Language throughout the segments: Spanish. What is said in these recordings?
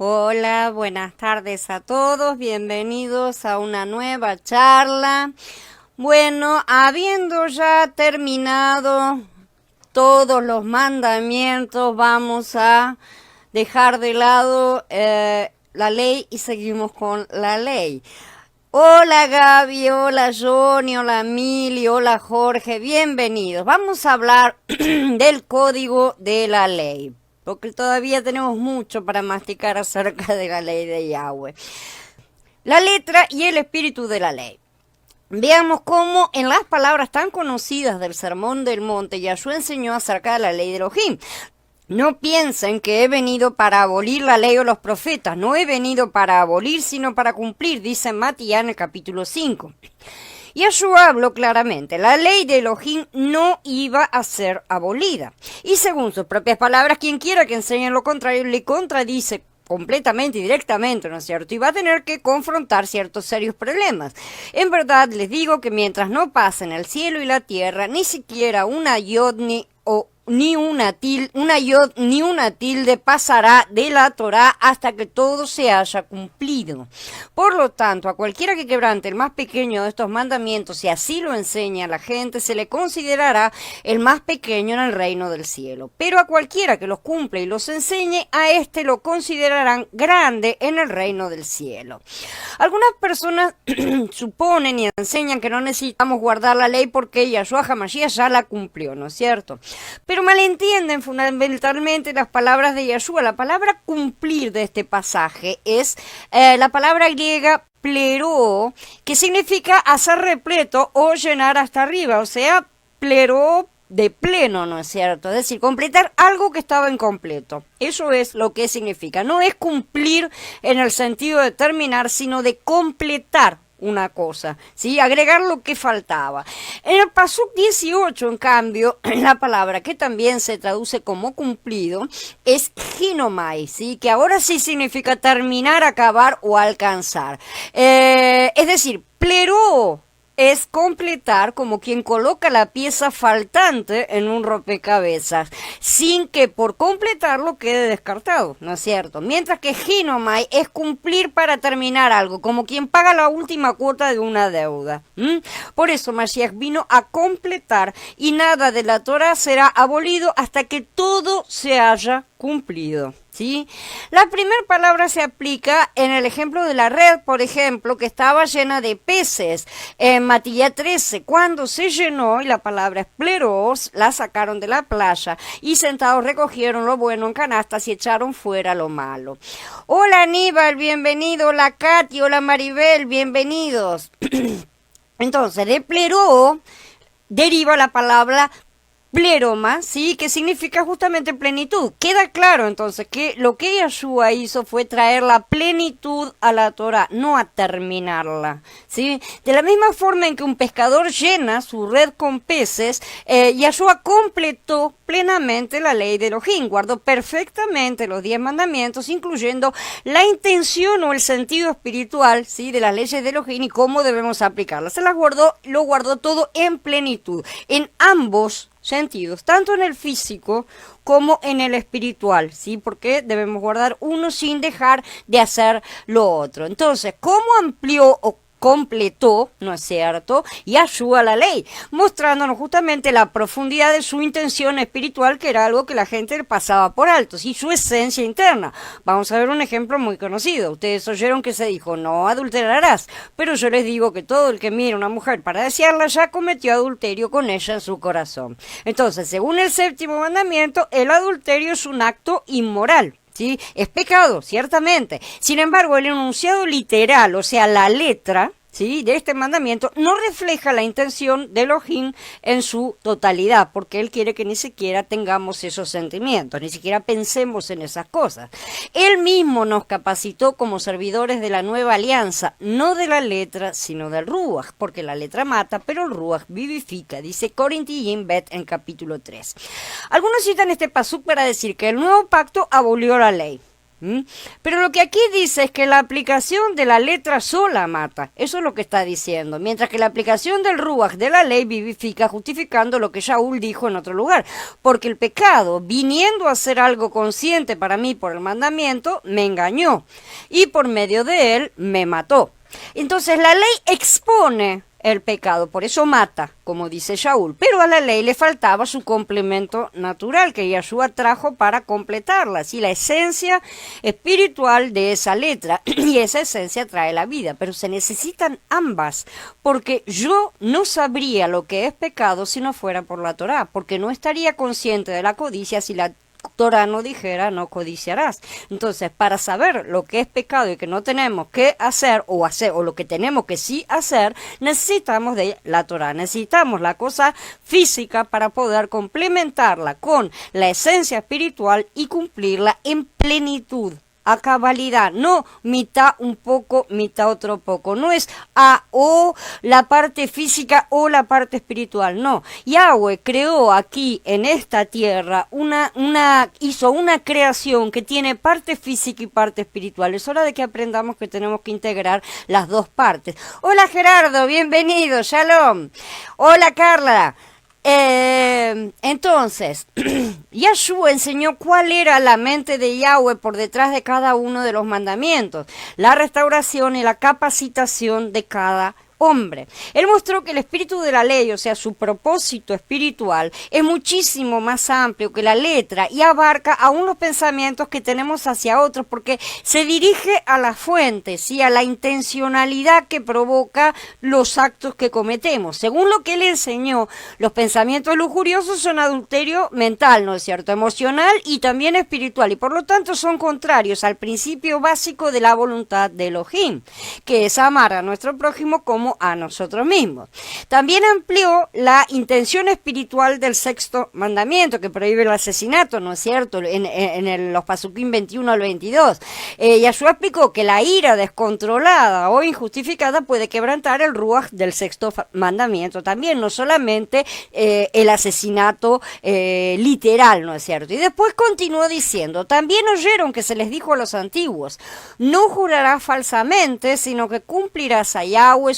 Hola, buenas tardes a todos, bienvenidos a una nueva charla. Bueno, habiendo ya terminado todos los mandamientos, vamos a dejar de lado la ley y seguimos con la ley. Hola Gaby, hola Johnny, hola Mili, hola Jorge, bienvenidos. Vamos a hablar del código de la ley, porque todavía tenemos mucho para masticar acerca de la ley de Yahweh. La letra y el espíritu de la ley. Veamos cómo en las palabras tan conocidas del Sermón del Monte, Yahshua enseñó acerca de la ley de Elohim. No piensen que he venido para abolir la ley o los profetas. No he venido para abolir, sino para cumplir, dice Matías en el capítulo 5. Yahshua habló claramente, la ley de Elohim no iba a ser abolida. Y según sus propias palabras, quien quiera que enseñe lo contrario le contradice completamente y directamente, ¿no es cierto? Y va a tener que confrontar ciertos serios problemas. En verdad, les digo que mientras no pasen el cielo y la tierra, ni siquiera una yod ni una tilde pasará de la Torá hasta que todo se haya cumplido. Por lo tanto, a cualquiera que quebrante el más pequeño de estos mandamientos, si así lo enseña la gente, se le considerará el más pequeño en el reino del cielo. Pero a cualquiera que los cumple y los enseñe, a este lo considerarán grande en el reino del cielo. Algunas personas suponen y enseñan que no necesitamos guardar la ley porque Yahshua HaMashiach ya la cumplió, ¿no es cierto? Pero malentienden fundamentalmente las palabras de Yahshua. La palabra cumplir de este pasaje es la palabra griega pleró, que significa hacer repleto o llenar hasta arriba, o sea, pleró de pleno, ¿no es cierto? Es decir, completar algo que estaba incompleto. Eso es lo que significa. No es cumplir en el sentido de terminar, sino de completar una cosa, ¿sí? Agregar lo que faltaba. En el Pasuk 18, en cambio, la palabra que también se traduce como cumplido es ginomai, ¿sí? Que ahora sí significa terminar, acabar o alcanzar. Es decir, pleró es completar como quien coloca la pieza faltante en un rompecabezas, sin que por completarlo quede descartado, ¿no es cierto? Mientras que ginomai es cumplir para terminar algo, como quien paga la última cuota de una deuda. Por eso Mashiach vino a completar y nada de la Torah será abolido hasta que todo se haya cumplido. ¿Sí? La primera palabra se aplica en el ejemplo de la red, por ejemplo, que estaba llena de peces. En Matías 13, cuando se llenó, y la palabra es pleros, la sacaron de la playa y sentados recogieron lo bueno en canastas y echaron fuera lo malo. Hola Aníbal, bienvenido. Hola Katy, hola Maribel, bienvenidos. Entonces, de pleró deriva la palabra pleroma, sí, que significa justamente plenitud. Queda claro entonces que lo que Yahshua hizo fue traer la plenitud a la Torah, no a terminarla, sí. De la misma forma en que un pescador llena su red con peces, Yahshua completó plenamente la ley de Elohim, guardó perfectamente los 10 mandamientos, incluyendo la intención o el sentido espiritual, sí, de las leyes de Elohim y cómo debemos aplicarlas. Se las guardó, lo guardó todo en plenitud, en ambos sentidos, tanto en el físico como en el espiritual, ¿sí? Porque debemos guardar uno sin dejar de hacer lo otro. Entonces, ¿cómo amplió o completó, ¿no es cierto?, Yahshua la ley, mostrándonos justamente la profundidad de su intención espiritual, que era algo que la gente pasaba por alto, y su esencia interna. Vamos a ver un ejemplo muy conocido. Ustedes oyeron que se dijo, no adulterarás, pero yo les digo que todo el que mira a una mujer para desearla ya cometió adulterio con ella en su corazón. Entonces, según el séptimo mandamiento, el adulterio es un acto inmoral. ¿Sí? Es pecado, ciertamente. Sin embargo, el enunciado literal, o sea, la letra, ¿sí?, de este mandamiento, no refleja la intención de Elohim en su totalidad, porque Él quiere que ni siquiera tengamos esos sentimientos, ni siquiera pensemos en esas cosas. Él mismo nos capacitó como servidores de la nueva alianza, no de la letra, sino del Ruach, porque la letra mata, pero el Ruach vivifica, dice Corinthians Bet en capítulo 3. Algunos citan este pasuk para decir que el nuevo pacto abolió la ley. ¿Mm? Pero lo que aquí dice es que la aplicación de la letra sola mata. Eso es lo que está diciendo. Mientras que la aplicación del ruach de la ley vivifica, justificando lo que Shaul dijo en otro lugar. Porque el pecado, viniendo a ser algo consciente para mí por el mandamiento, me engañó. Y por medio de él me mató. Entonces la ley expone el pecado, por eso mata, como dice Shaul, pero a la ley le faltaba su complemento natural que Yahshua trajo para completarla, así la esencia espiritual de esa letra, y esa esencia trae la vida, pero se necesitan ambas, porque yo no sabría lo que es pecado si no fuera por la Torá, porque no estaría consciente de la codicia si la Torá no dijera no codiciarás. Entonces, para saber lo que es pecado y que no tenemos que hacer o lo que tenemos que sí hacer, necesitamos de la Torá, necesitamos la cosa física para poder complementarla con la esencia espiritual y cumplirla en plenitud, a cabalidad, no mitad un poco, mitad otro poco, no es o la parte física o la parte espiritual, no. Yahweh creó aquí en esta tierra hizo una creación que tiene parte física y parte espiritual. Es hora de que aprendamos que tenemos que integrar las dos partes. Hola Gerardo, bienvenido, shalom. Hola Carla. Entonces, Yahshua enseñó cuál era la mente de Yahweh por detrás de cada uno de los mandamientos, la restauración y la capacitación de cada hombre. Él mostró que el espíritu de la ley, o sea, su propósito espiritual, es muchísimo más amplio que la letra y abarca aún los pensamientos que tenemos hacia otros, porque se dirige a la fuente, ¿sí? A la intencionalidad que provoca los actos que cometemos. Según lo que él enseñó, los pensamientos lujuriosos son adulterio mental, ¿no es cierto?, emocional y también espiritual, y por lo tanto son contrarios al principio básico de la voluntad de Elohim, que es amar a nuestro prójimo como a nosotros mismos. También amplió la intención espiritual del sexto mandamiento, que prohíbe el asesinato, ¿no es cierto?, en los Pasukim 21 al 22. Yahshua explicó que la ira descontrolada o injustificada puede quebrantar el ruach del sexto mandamiento también, no solamente el asesinato literal, ¿no es cierto? Y después continuó diciendo, también oyeron que se les dijo a los antiguos, no jurarás falsamente, sino que cumplirás a Yahweh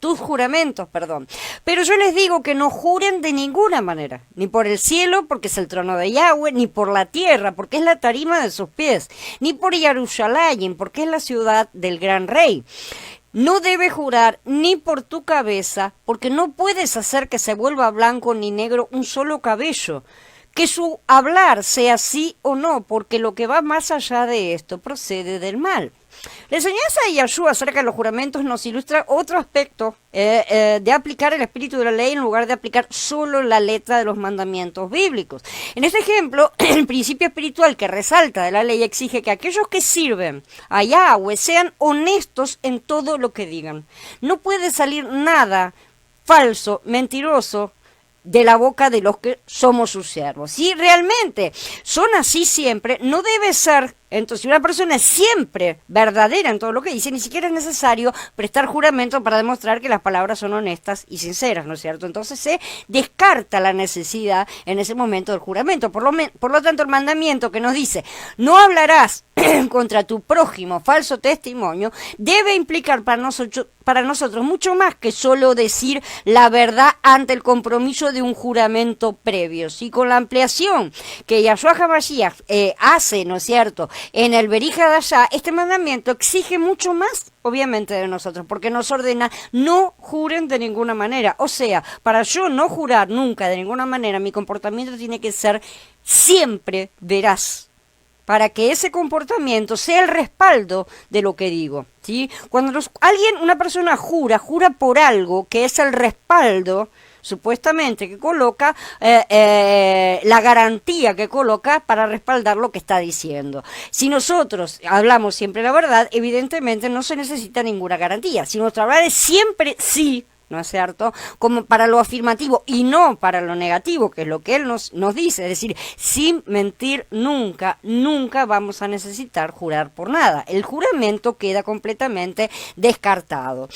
tus juramentos, perdón. Pero yo les digo que no juren de ninguna manera, ni por el cielo, porque es el trono de Yahweh, ni por la tierra, porque es la tarima de sus pies, ni por Jerusalén, porque es la ciudad del gran rey. No debes jurar ni por tu cabeza, porque no puedes hacer que se vuelva blanco ni negro un solo cabello. Que su hablar sea sí o no, porque lo que va más allá de esto procede del mal. La enseñanza de Yahshua acerca de los juramentos nos ilustra otro aspecto de aplicar el espíritu de la ley en lugar de aplicar solo la letra de los mandamientos bíblicos. En este ejemplo, el principio espiritual que resalta de la ley exige que aquellos que sirven a Yahweh sean honestos en todo lo que digan. No puede salir nada falso, mentiroso, de la boca de los que somos sus siervos. Si realmente son así siempre, no debe ser. Entonces, si una persona es siempre verdadera en todo lo que dice, ni siquiera es necesario prestar juramento para demostrar que las palabras son honestas y sinceras, ¿no es cierto? Entonces se descarta la necesidad en ese momento del juramento. Por lo tanto, el mandamiento que nos dice, no hablarás contra tu prójimo falso testimonio, debe implicar para nosotros mucho más que solo decir la verdad ante el compromiso de un juramento previo. ¿Sí? Con la ampliación que Yahshua HaMashiach hace, ¿no es cierto?, en el Berij Hadashah, este mandamiento exige mucho más, obviamente, de nosotros, porque nos ordena no juren de ninguna manera. O sea, para yo no jurar nunca de ninguna manera, mi comportamiento tiene que ser siempre veraz, para que ese comportamiento sea el respaldo de lo que digo, ¿sí? Cuando una persona jura por algo que es el respaldo, supuestamente, que coloca la garantía que coloca para respaldar lo que está diciendo. Si nosotros hablamos siempre la verdad, evidentemente no se necesita ninguna garantía. Si nuestro hablar es siempre sí, ¿no es cierto? Como para lo afirmativo y no para lo negativo, que es lo que él nos dice. Es decir, sin mentir nunca, nunca vamos a necesitar jurar por nada. El juramento queda completamente descartado.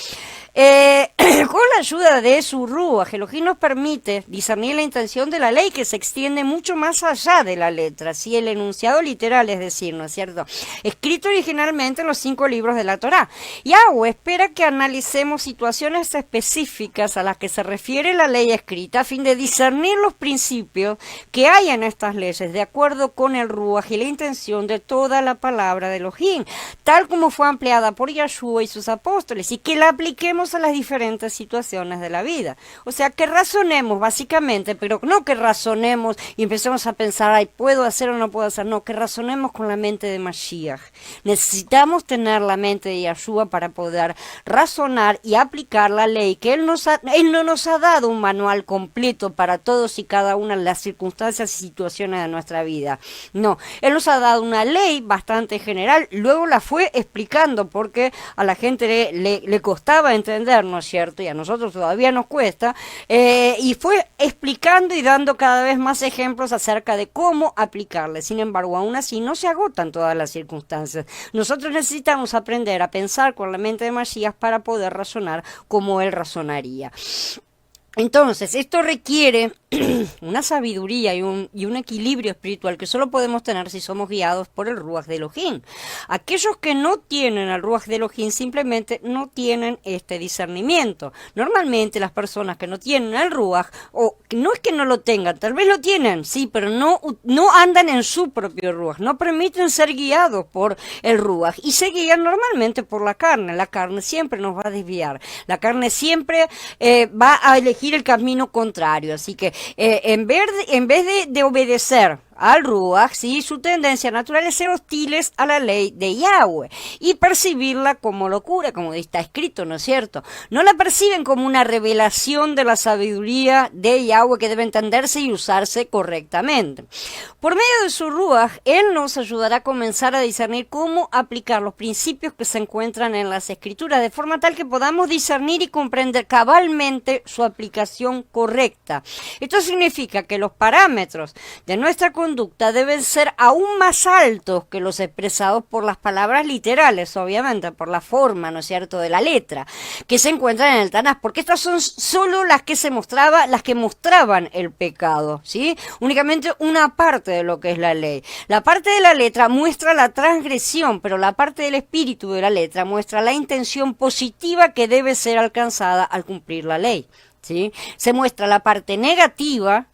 Con la ayuda de su Ruach, Elohim nos permite discernir la intención de la ley, que se extiende mucho más allá de la letra, ¿sí? El enunciado literal, es decir, ¿no es cierto? Escrito originalmente en los 5 libros de la Torá. Yahweh espera que analicemos situaciones específicas a las que se refiere la ley escrita, a fin de discernir los principios que hay en estas leyes, de acuerdo con el Ruach y la intención de toda la palabra de Elohim, tal como fue empleada por Yahshua y sus apóstoles, y que la apliquemos a las diferentes situaciones de la vida. O sea, que razonemos básicamente, pero no que razonemos y empecemos a pensar, ay, ¿puedo hacer o no puedo hacer? No, que razonemos con la mente de Mashiach. Necesitamos tener la mente de Yahshua para poder razonar y aplicar la ley, que Él no nos ha dado un manual completo para todos y cada una de las circunstancias y situaciones de nuestra vida. No, Él nos ha dado una ley bastante general, luego la fue explicando porque a la gente le costaba entender, ¿no es cierto? Y a nosotros todavía nos cuesta, y fue explicando y dando cada vez más ejemplos acerca de cómo aplicarle. Sin embargo, aún así no se agotan todas las circunstancias. Nosotros necesitamos aprender a pensar con la mente de Mashiach para poder razonar como él razonaría. Entonces, esto requiere una sabiduría y un equilibrio espiritual que solo podemos tener si somos guiados por el Ruach de Elohim. Aquellos que no tienen el Ruach de Elohim simplemente no tienen este discernimiento. Normalmente las personas que no tienen el Ruach, o no es que no lo tengan, tal vez lo tienen, sí, pero no andan en su propio Ruach, no permiten ser guiados por el Ruach y se guían normalmente por la carne. La carne siempre nos va a desviar, la carne siempre va a elegir el camino contrario, así que en vez de obedecer al Ruach, ¿sí? Su tendencia natural es ser hostiles a la ley de Yahweh y percibirla como locura, como está escrito, ¿no es cierto? No la perciben como una revelación de la sabiduría de Yahweh que debe entenderse y usarse correctamente. Por medio de su Ruach, Él nos ayudará a comenzar a discernir cómo aplicar los principios que se encuentran en las Escrituras, de forma tal que podamos discernir y comprender cabalmente su aplicación correcta. Esto significa que los parámetros de nuestra conducta deben ser aún más altos que los expresados por las palabras literales, obviamente, por la forma, ¿no es cierto?, de la letra, que se encuentran en el Tanaj, porque estas son solo las que mostraban el pecado, ¿sí? Únicamente una parte de lo que es la ley. La parte de la letra muestra la transgresión, pero la parte del espíritu de la letra muestra la intención positiva que debe ser alcanzada al cumplir la ley, ¿sí? Se muestra la parte negativa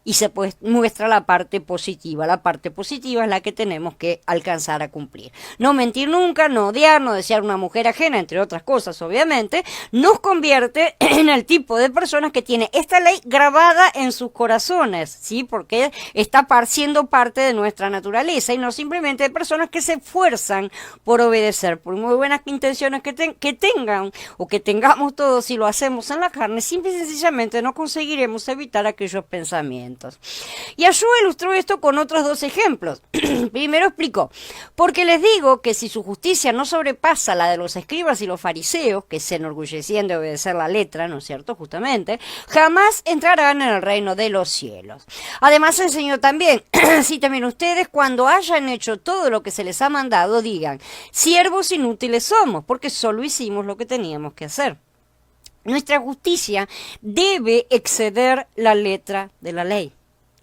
y se muestra la parte positiva. La parte positiva es la que tenemos que alcanzar a cumplir. No mentir nunca, no odiar, no desear una mujer ajena, entre otras cosas, obviamente, nos convierte en el tipo de personas que tiene esta ley grabada en sus corazones, ¿sí? Porque está siendo parte de nuestra naturaleza y no simplemente de personas que se esfuerzan por obedecer, por muy buenas intenciones que tengan o que tengamos todos. Si lo hacemos en la carne, simple y sencillamente no conseguiremos evitar aquellos pensamientos. Yahshua ilustró esto con otros 2 ejemplos. Primero explicó, porque les digo que si su justicia no sobrepasa la de los escribas y los fariseos, que se enorgullecían de obedecer la letra, ¿no es cierto?, justamente, jamás entrarán en el reino de los cielos. Además enseñó también, si también ustedes cuando hayan hecho todo lo que se les ha mandado, digan, siervos inútiles somos, porque solo hicimos lo que teníamos que hacer. Nuestra justicia debe exceder la letra de la ley.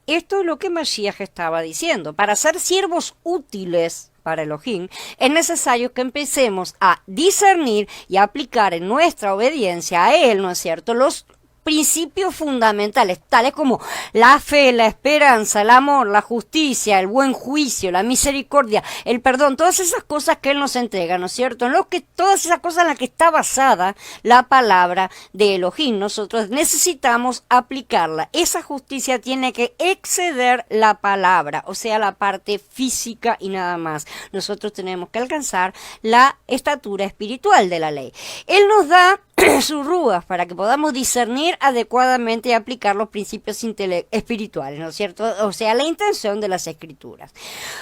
Esto es lo que Mashiach estaba diciendo. Para ser siervos útiles para Elohim, es necesario que empecemos a discernir y a aplicar en nuestra obediencia a Él, ¿no es cierto?, los principios fundamentales, tales como la fe, la esperanza, el amor, la justicia, el buen juicio, la misericordia, el perdón, todas esas cosas que Él nos entrega, ¿no es cierto? Todas esas cosas en las que está basada la palabra de Elohim. Nosotros necesitamos aplicarla. Esa justicia tiene que exceder la palabra, o sea, la parte física y nada más. Nosotros tenemos que alcanzar la estatura espiritual de la ley. Él nos da su Ruach para que podamos discernir adecuadamente y aplicar los principios espirituales, ¿no es cierto? O sea, la intención de las Escrituras.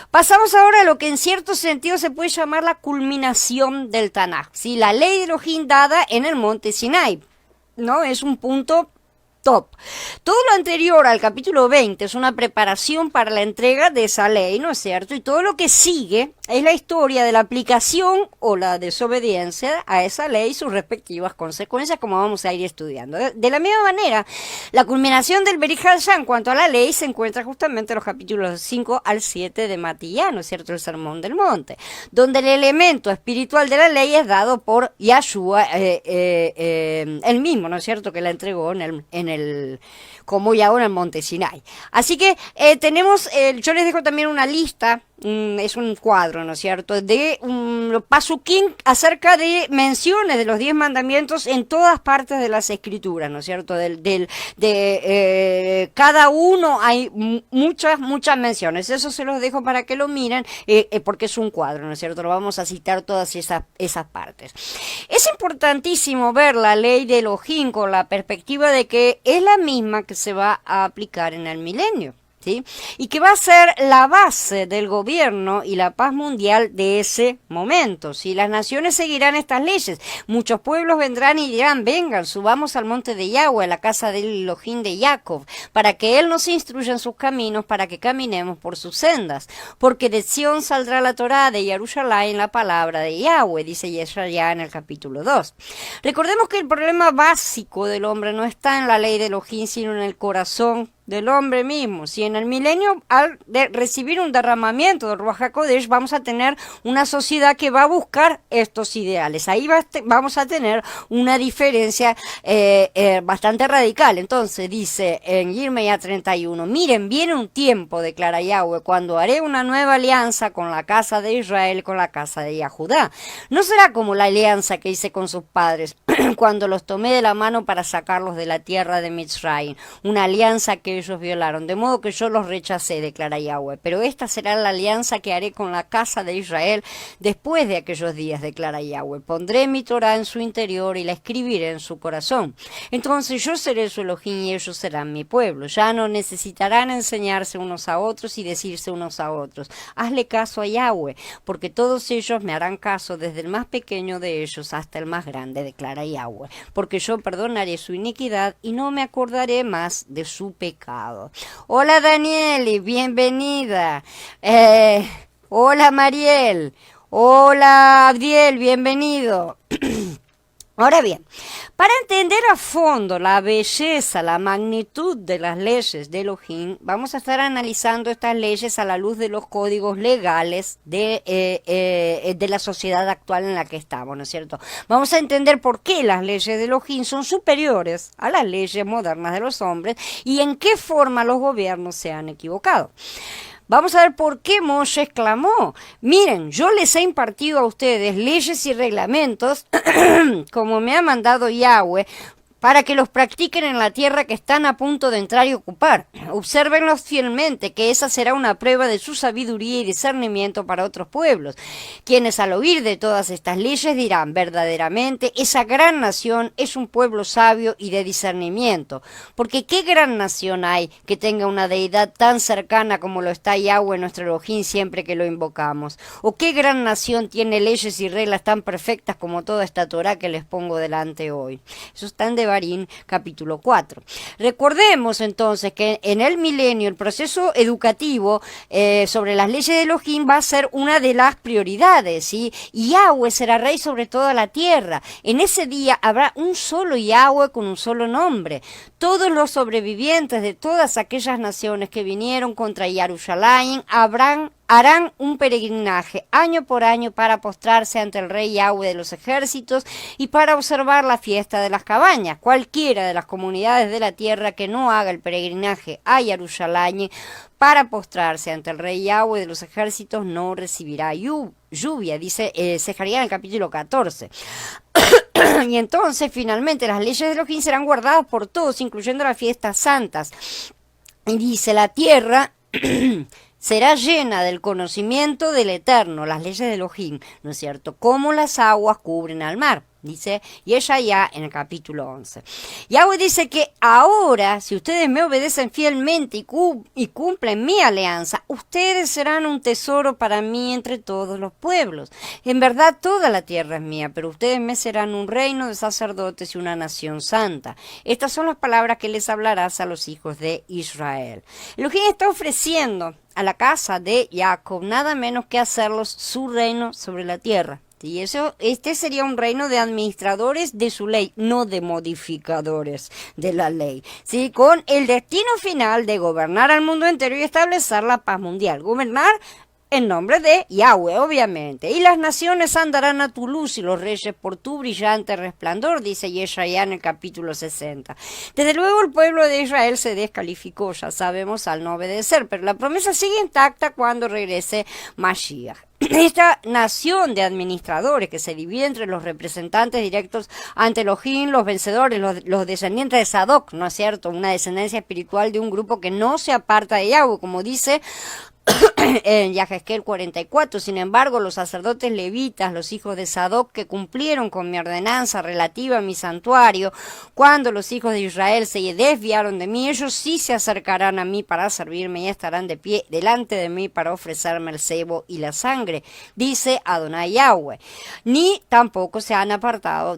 Pasamos ahora a lo que en cierto sentido se puede llamar la culminación del Tanaj, ¿sí? La ley de Elohim dada en el monte Sinai. ¿no? Es un punto top. Todo lo anterior al capítulo 20 es una preparación para la entrega de esa ley, ¿no es cierto? Y todo lo que sigue es la historia de la aplicación o la desobediencia a esa ley y sus respectivas consecuencias, como vamos a ir estudiando. De la misma manera, la culminación del Berihal en cuanto a la ley se encuentra justamente en los capítulos 5 al 7 de Matiyá, ¿no es cierto? El Sermón del Monte, donde el elemento espiritual de la ley es dado por Yahshua, él mismo, ¿no es cierto?, que la entregó como Yahweh en el monte Sinai. Así que tenemos, yo les dejo también una lista, es un cuadro, ¿no es cierto?, de pasuquín acerca de menciones de los 10 mandamientos en todas partes de las escrituras, ¿no es cierto?, cada uno hay muchas menciones. Eso se los dejo para que lo miren, porque es un cuadro, ¿no es cierto?, lo vamos a citar todas esas partes. Es importantísimo ver la ley de Elohim con la perspectiva de que es la misma que se va a aplicar en el milenio, ¿sí? Y que va a ser la base del gobierno y la paz mundial de ese momento, ¿sí? Las naciones seguirán estas leyes, muchos pueblos vendrán y dirán, vengan, subamos al monte de Yahweh, a la casa del Elohim de Jacob, para que él nos instruya en sus caminos, para que caminemos por sus sendas, porque de Sión saldrá la Torá, de Jerusalén la palabra de Yahweh, dice Yeshaya en el capítulo 2. Recordemos que el problema básico del hombre no está en la ley de Elohim, sino en el corazón del hombre mismo. Si en el milenio, al recibir un derramamiento de Ruach HaKodesh, vamos a tener una sociedad que va a buscar estos ideales. Ahí vamos a tener una diferencia bastante radical. Entonces dice en Yirmeyá 31, miren, viene un tiempo, declara Yahweh, cuando haré una nueva alianza con la casa de Israel, con la casa de Yahudá. No será como la alianza que hice con sus padres cuando los tomé de la mano para sacarlos de la tierra de Mitzrayim, una alianza que ellos violaron, de modo que yo los rechacé, declara Yahweh, pero esta será la alianza que haré con la casa de Israel después de aquellos días, declara Yahweh. Pondré mi Torah en su interior y la escribiré en su corazón. Entonces yo seré su Elohim y ellos serán mi pueblo. Ya no necesitarán enseñarse unos a otros y decirse unos a otros, hazle caso a Yahweh, porque todos ellos me harán caso, desde el más pequeño de ellos hasta el más grande, declara Yahweh, porque yo perdonaré su iniquidad y no me acordaré más de su pecado. Hola Danieli, bienvenida. Hola Mariel. Hola Abdiel, bienvenido. Ahora bien, para entender a fondo la belleza, la magnitud de las leyes de Elohim, vamos a estar analizando estas leyes a la luz de los códigos legales de la sociedad actual en la que estamos, ¿no es cierto? Vamos a entender por qué las leyes de Elohim son superiores a las leyes modernas de los hombres y en qué forma los gobiernos se han equivocado. Vamos a ver por qué Moshe exclamó, miren, yo les he impartido a ustedes leyes y reglamentos como me ha mandado Yahweh, para que los practiquen en la tierra que están a punto de entrar y ocupar. Obsérvenlos fielmente, que esa será una prueba de su sabiduría y discernimiento para otros pueblos, quienes al oír de todas estas leyes dirán, verdaderamente, esa gran nación es un pueblo sabio y de discernimiento, porque qué gran nación hay que tenga una deidad tan cercana como lo está Yahweh, nuestro Elohim, siempre que lo invocamos, o qué gran nación tiene leyes y reglas tan perfectas como toda esta Torá que les pongo delante hoy. Eso está en Devarim, capítulo 4. Recordemos entonces que en el milenio el proceso educativo sobre las leyes de Elohim va a ser una de las prioridades, ¿sí? Y Yahweh será rey sobre toda la tierra. En ese día habrá un solo Yahweh con un solo nombre. Todos los sobrevivientes de todas aquellas naciones que vinieron contra Jerusalén harán un peregrinaje año por año para postrarse ante el rey Yahweh de los ejércitos y para observar la fiesta de las cabañas. Cualquiera de las comunidades de la tierra que no haga el peregrinaje a Jerusalén para postrarse ante el rey Yahweh de los ejércitos no recibirá lluvia, dice Zacarías en el capítulo 14. Y entonces finalmente las leyes de Elohim serán guardadas por todos, incluyendo las fiestas santas. Y dice, la tierra será llena del conocimiento del Eterno, las leyes de Elohim, ¿no es cierto? Como las aguas cubren al mar. dice Yeshaya en el capítulo 11. Yahweh dice que ahora, si ustedes me obedecen fielmente y cumplen mi alianza, ustedes serán un tesoro para mí entre todos los pueblos. En verdad, toda la tierra es mía, pero ustedes me serán un reino de sacerdotes y una nación santa. Estas son las palabras que les hablarás a los hijos de Israel. Elohim está ofreciendo a la casa de Jacob nada menos que hacerlos su reino sobre la tierra. Y este sería un reino de administradores de su ley, no de modificadores de la ley, ¿sí? Con el destino final de gobernar al mundo entero y establecer la paz mundial. Gobernar en nombre de Yahweh, obviamente. Y las naciones andarán a tu luz y los reyes por tu brillante resplandor, dice Yeshaya en el capítulo 60. Desde luego el pueblo de Israel se descalificó, ya sabemos, al no obedecer, pero la promesa sigue intacta cuando regrese Mashiach. Esta nación de administradores que se divide entre los representantes directos ante Elohim, los vencedores, los descendientes de Sadoc, ¿no es cierto? Una descendencia espiritual de un grupo que no se aparta de Yahweh, como dice en Yahezkel 44. Sin embargo, los sacerdotes levitas, los hijos de Sadoc, que cumplieron con mi ordenanza relativa a mi santuario, cuando los hijos de Israel se desviaron de mí, ellos sí se acercarán a mí para servirme y estarán de pie delante de mí para ofrecerme el cebo y la sangre, dice Adonai Yahweh. Ni tampoco se apartarán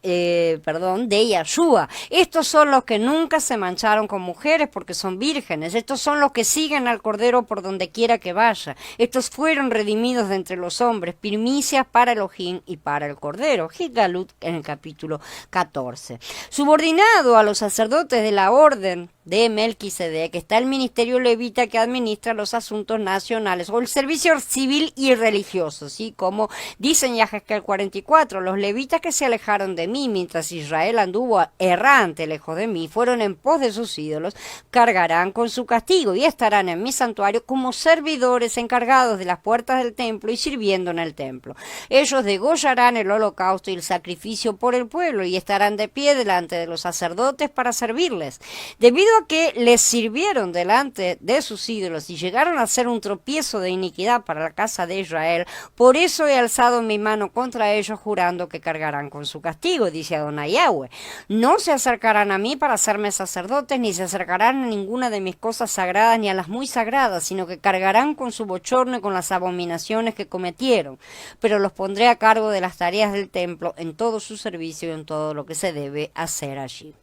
de Yahshua. Estos son los que nunca se mancharon con mujeres porque son vírgenes. Estos son los que siguen al Cordero por donde quiera que vaya. Estos fueron redimidos de entre los hombres, primicias para Elohim y para el Cordero. Gigalut en el capítulo 14. Subordinado a los sacerdotes de la orden de Melquisedec está el ministerio levita que administra los asuntos nacionales o el servicio civil y religioso, ¿sí? Como dice en Yahezkel 44, los levitas que se alejaron de mí mientras Israel anduvo errante lejos de mí, fueron en pos de sus ídolos, cargarán con su castigo y estarán en mi santuario como servidores encargados de las puertas del templo y sirviendo en el templo. Ellos degollarán el holocausto y el sacrificio por el pueblo y estarán de pie delante de los sacerdotes para servirles. Debido a que les sirvieron delante de sus ídolos y llegaron a ser un tropiezo de iniquidad para la casa de Israel, por eso he alzado mi mano contra ellos jurando que cargarán con su castigo, dice Adonai Yahweh. No se acercarán a mí para hacerme sacerdotes, ni se acercarán a ninguna de mis cosas sagradas, ni a las muy sagradas, sino que cargarán con su bochorno y con las abominaciones que cometieron. Pero los pondré a cargo de las tareas del templo en todo su servicio y en todo lo que se debe hacer allí.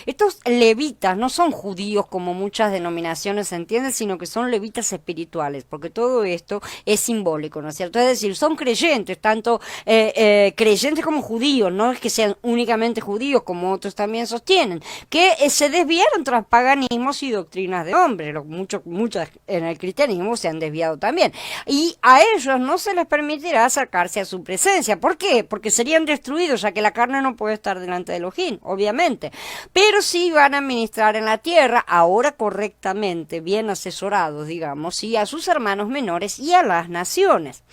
Estos levitas no son judíos como muchas denominaciones se entienden, sino que son levitas espirituales, porque todo esto es simbólico, ¿no es cierto? Es decir, son creyentes, tanto creyentes como judíos, no es que sean únicamente judíos, como otros también sostienen, que se desviaron tras paganismos y doctrinas de hombres, muchos en el cristianismo se han desviado también, y a ellos no se les permitirá acercarse a su presencia. ¿Por qué? Porque serían destruidos, ya que la carne no puede estar delante de Elohim, obviamente. Pero sí van a administrar en la tierra, ahora correctamente, bien asesorados, digamos, y a sus hermanos menores y a las naciones.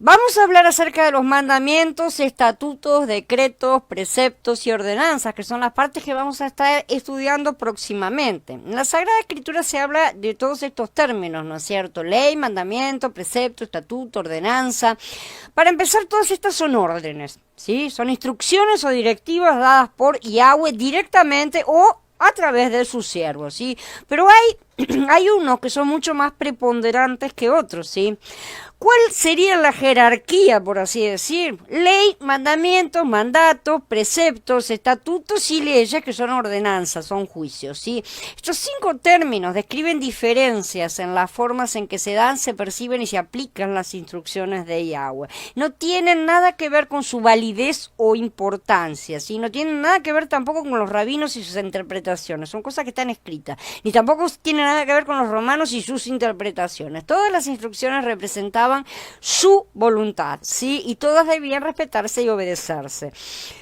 Vamos a hablar acerca de los mandamientos, estatutos, decretos, preceptos y ordenanzas, que son las partes que vamos a estar estudiando próximamente. En la Sagrada Escritura se habla de todos estos términos, ¿no es cierto? Ley, mandamiento, precepto, estatuto, ordenanza. Para empezar, todas estas son órdenes, ¿sí? Son instrucciones o directivas dadas por Yahweh directamente o a través de sus siervos, ¿sí? Pero hay unos que son mucho más preponderantes que otros, ¿sí? ¿Cuál sería la jerarquía, por así decir? Ley, mandamientos, mandatos, preceptos, estatutos y leyes, que son ordenanzas, son juicios, ¿sí? Estos 5 términos describen diferencias en las formas en que se dan, se perciben y se aplican las instrucciones de Yahweh. No tienen nada que ver con su validez o importancia, ¿sí? No tienen nada que ver tampoco con los rabinos y sus interpretaciones, son cosas que están escritas. Ni tampoco tienen nada que ver con los romanos y sus interpretaciones. Todas las instrucciones representaban su voluntad, ¿sí? Y todas debían respetarse y obedecerse.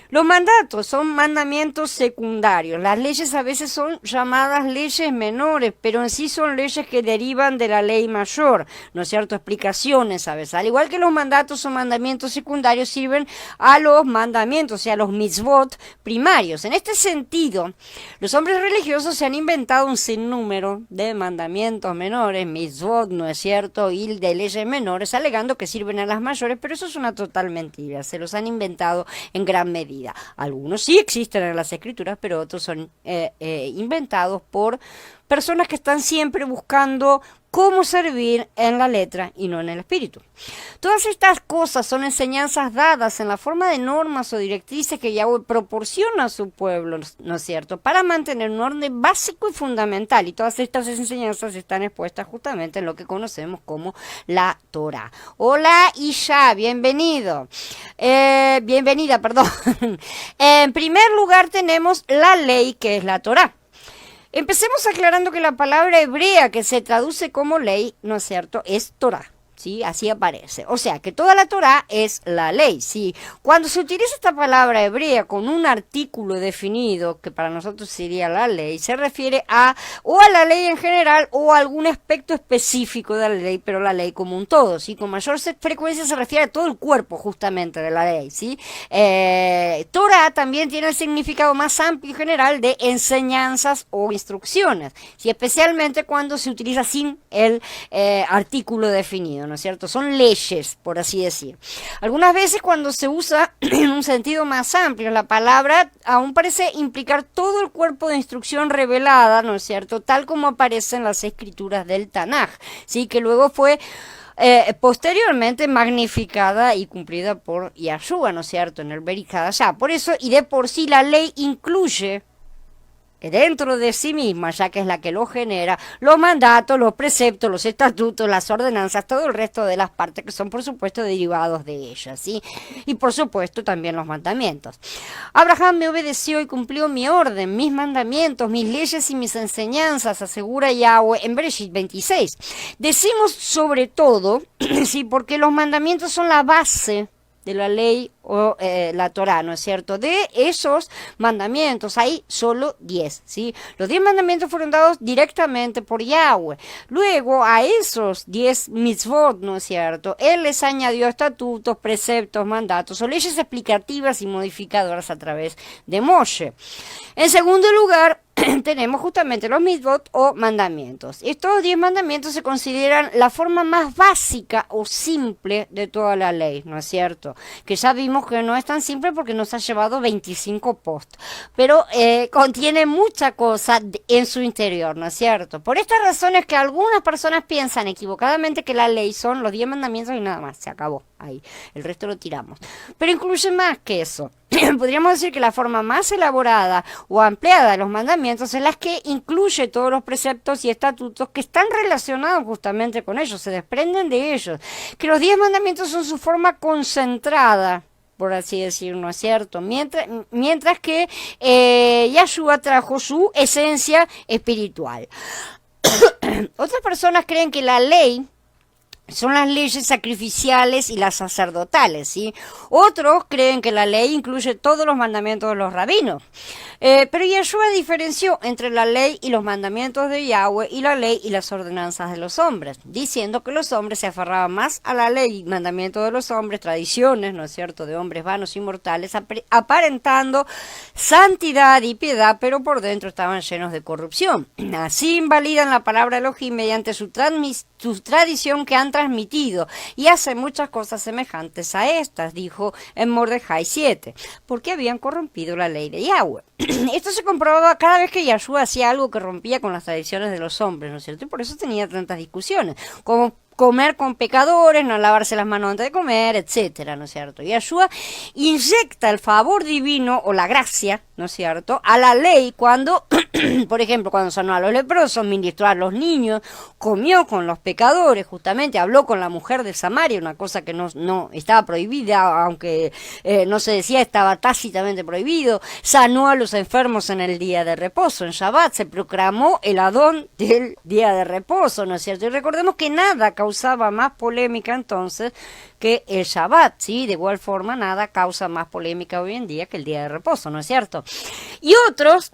Los mandatos son mandamientos secundarios. Las leyes a veces son llamadas leyes menores, pero en sí son leyes que derivan de la ley mayor, ¿no es cierto? Explicaciones a veces. Al igual que los mandatos o mandamientos secundarios sirven a los mandamientos, o sea, a los mitzvot primarios. En este sentido, los hombres religiosos se han inventado un sinnúmero de mandamientos menores, mitzvot, ¿no es cierto?, y de leyes menores, alegando que sirven a las mayores, pero eso es una total mentira. Se los han inventado en gran medida. Algunos sí existen en las escrituras, pero otros son inventados por personas que están siempre buscando cómo servir en la letra y no en el espíritu. Todas estas cosas son enseñanzas dadas en la forma de normas o directrices que Yahweh proporciona a su pueblo, ¿no es cierto?, para mantener un orden básico y fundamental. Y todas estas enseñanzas están expuestas justamente en lo que conocemos como la Torah. Hola Isha, bienvenido. Bienvenida, perdón. En primer lugar tenemos la ley, que es la Torah. Empecemos aclarando que la palabra hebrea que se traduce como ley, ¿no es cierto?, es Torah. ¿Sí? Así aparece. O sea, que toda la Torá es la ley, ¿sí? Cuando se utiliza esta palabra hebrea con un artículo definido, que para nosotros sería la ley, se refiere o a la ley en general o a algún aspecto específico de la ley, pero la ley como un todo, ¿sí? Con mayor frecuencia se refiere a todo el cuerpo, justamente, de la ley, ¿sí? Torá también tiene el significado más amplio y general de enseñanzas o instrucciones, ¿sí? Especialmente cuando se utiliza sin el artículo definido, ¿no es cierto? Son leyes, por así decir. Algunas veces cuando se usa en un sentido más amplio, la palabra aún parece implicar todo el cuerpo de instrucción revelada, ¿no es cierto?, tal como aparece en las escrituras del Tanaj, ¿sí?, que luego fue posteriormente magnificada y cumplida por Yahshua, ¿no es cierto?, en el Brit Hadashah. Por eso, y de por sí, la ley incluye dentro de sí misma, ya que es la que lo genera, los mandatos, los preceptos, los estatutos, las ordenanzas, todo el resto de las partes que son por supuesto derivados de ellas, ¿sí? Y por supuesto también los mandamientos. Abraham me obedeció y cumplió mi orden, mis mandamientos, mis leyes y mis enseñanzas, asegura Yahweh en Bereshit 26. Decimos sobre todo, sí, porque los mandamientos son la base de la ley o la Torá, ¿no es cierto? De esos mandamientos hay solo 10, ¿sí? Los 10 mandamientos fueron dados directamente por Yahweh. Luego a esos 10 mitzvot, ¿no es cierto?, Él les añadió estatutos, preceptos, mandatos o leyes explicativas y modificadoras a través de Moshe. En segundo lugar, tenemos justamente los mitzvot o mandamientos. Estos 10 mandamientos se consideran la forma más básica o simple de toda la ley, ¿no es cierto? Que ya vimos que no es tan simple porque nos ha llevado 25 posts, pero contiene mucha cosa en su interior, ¿no es cierto? Por estas razones que algunas personas piensan equivocadamente que la ley son los 10 mandamientos y nada más, se acabó ahí, el resto lo tiramos. Pero incluye más que eso. Podríamos decir que la forma más elaborada o ampliada de los mandamientos es la que incluye todos los preceptos y estatutos que están relacionados justamente con ellos, se desprenden de ellos, que los 10 mandamientos son su forma concentrada, por así decirlo, ¿no es cierto? Mientras que Yahshua trajo su esencia espiritual. Otras personas creen que la ley son las leyes sacrificiales y las sacerdotales, ¿sí? Otros creen que la ley incluye todos los mandamientos de los rabinos. Pero Yahshua diferenció entre la ley y los mandamientos de Yahweh y la ley y las ordenanzas de los hombres, diciendo que los hombres se aferraban más a la ley y mandamientos de los hombres, tradiciones, ¿no es cierto?, de hombres vanos y mortales, aparentando santidad y piedad, pero por dentro estaban llenos de corrupción. Así invalidan la palabra Elohim mediante su tradición que han transmitido y hacen muchas cosas semejantes a estas, dijo en Mordejai 7, porque habían corrompido la ley de Yahweh. Esto se comprobaba cada vez que Yahshua hacía algo que rompía con las tradiciones de los hombres, ¿no es cierto? Y por eso tenía tantas discusiones, como comer con pecadores, no lavarse las manos antes de comer, etcétera, ¿no es cierto? Yahshua inyecta el favor divino o la gracia ¿no es cierto?, a la ley cuando, por ejemplo, cuando sanó a los leprosos, ministró a los niños, comió con los pecadores, justamente habló con la mujer de Samaria, una cosa que no estaba prohibida, aunque no se decía, estaba tácitamente prohibido, sanó a los enfermos en el día de reposo, en Shabbat, se proclamó el Adón del día de reposo, ¿no es cierto? Y recordemos que nada causaba más polémica entonces que el Shabbat, ¿sí? De igual forma, nada causa más polémica hoy en día que el día de reposo, ¿no es cierto? Y otros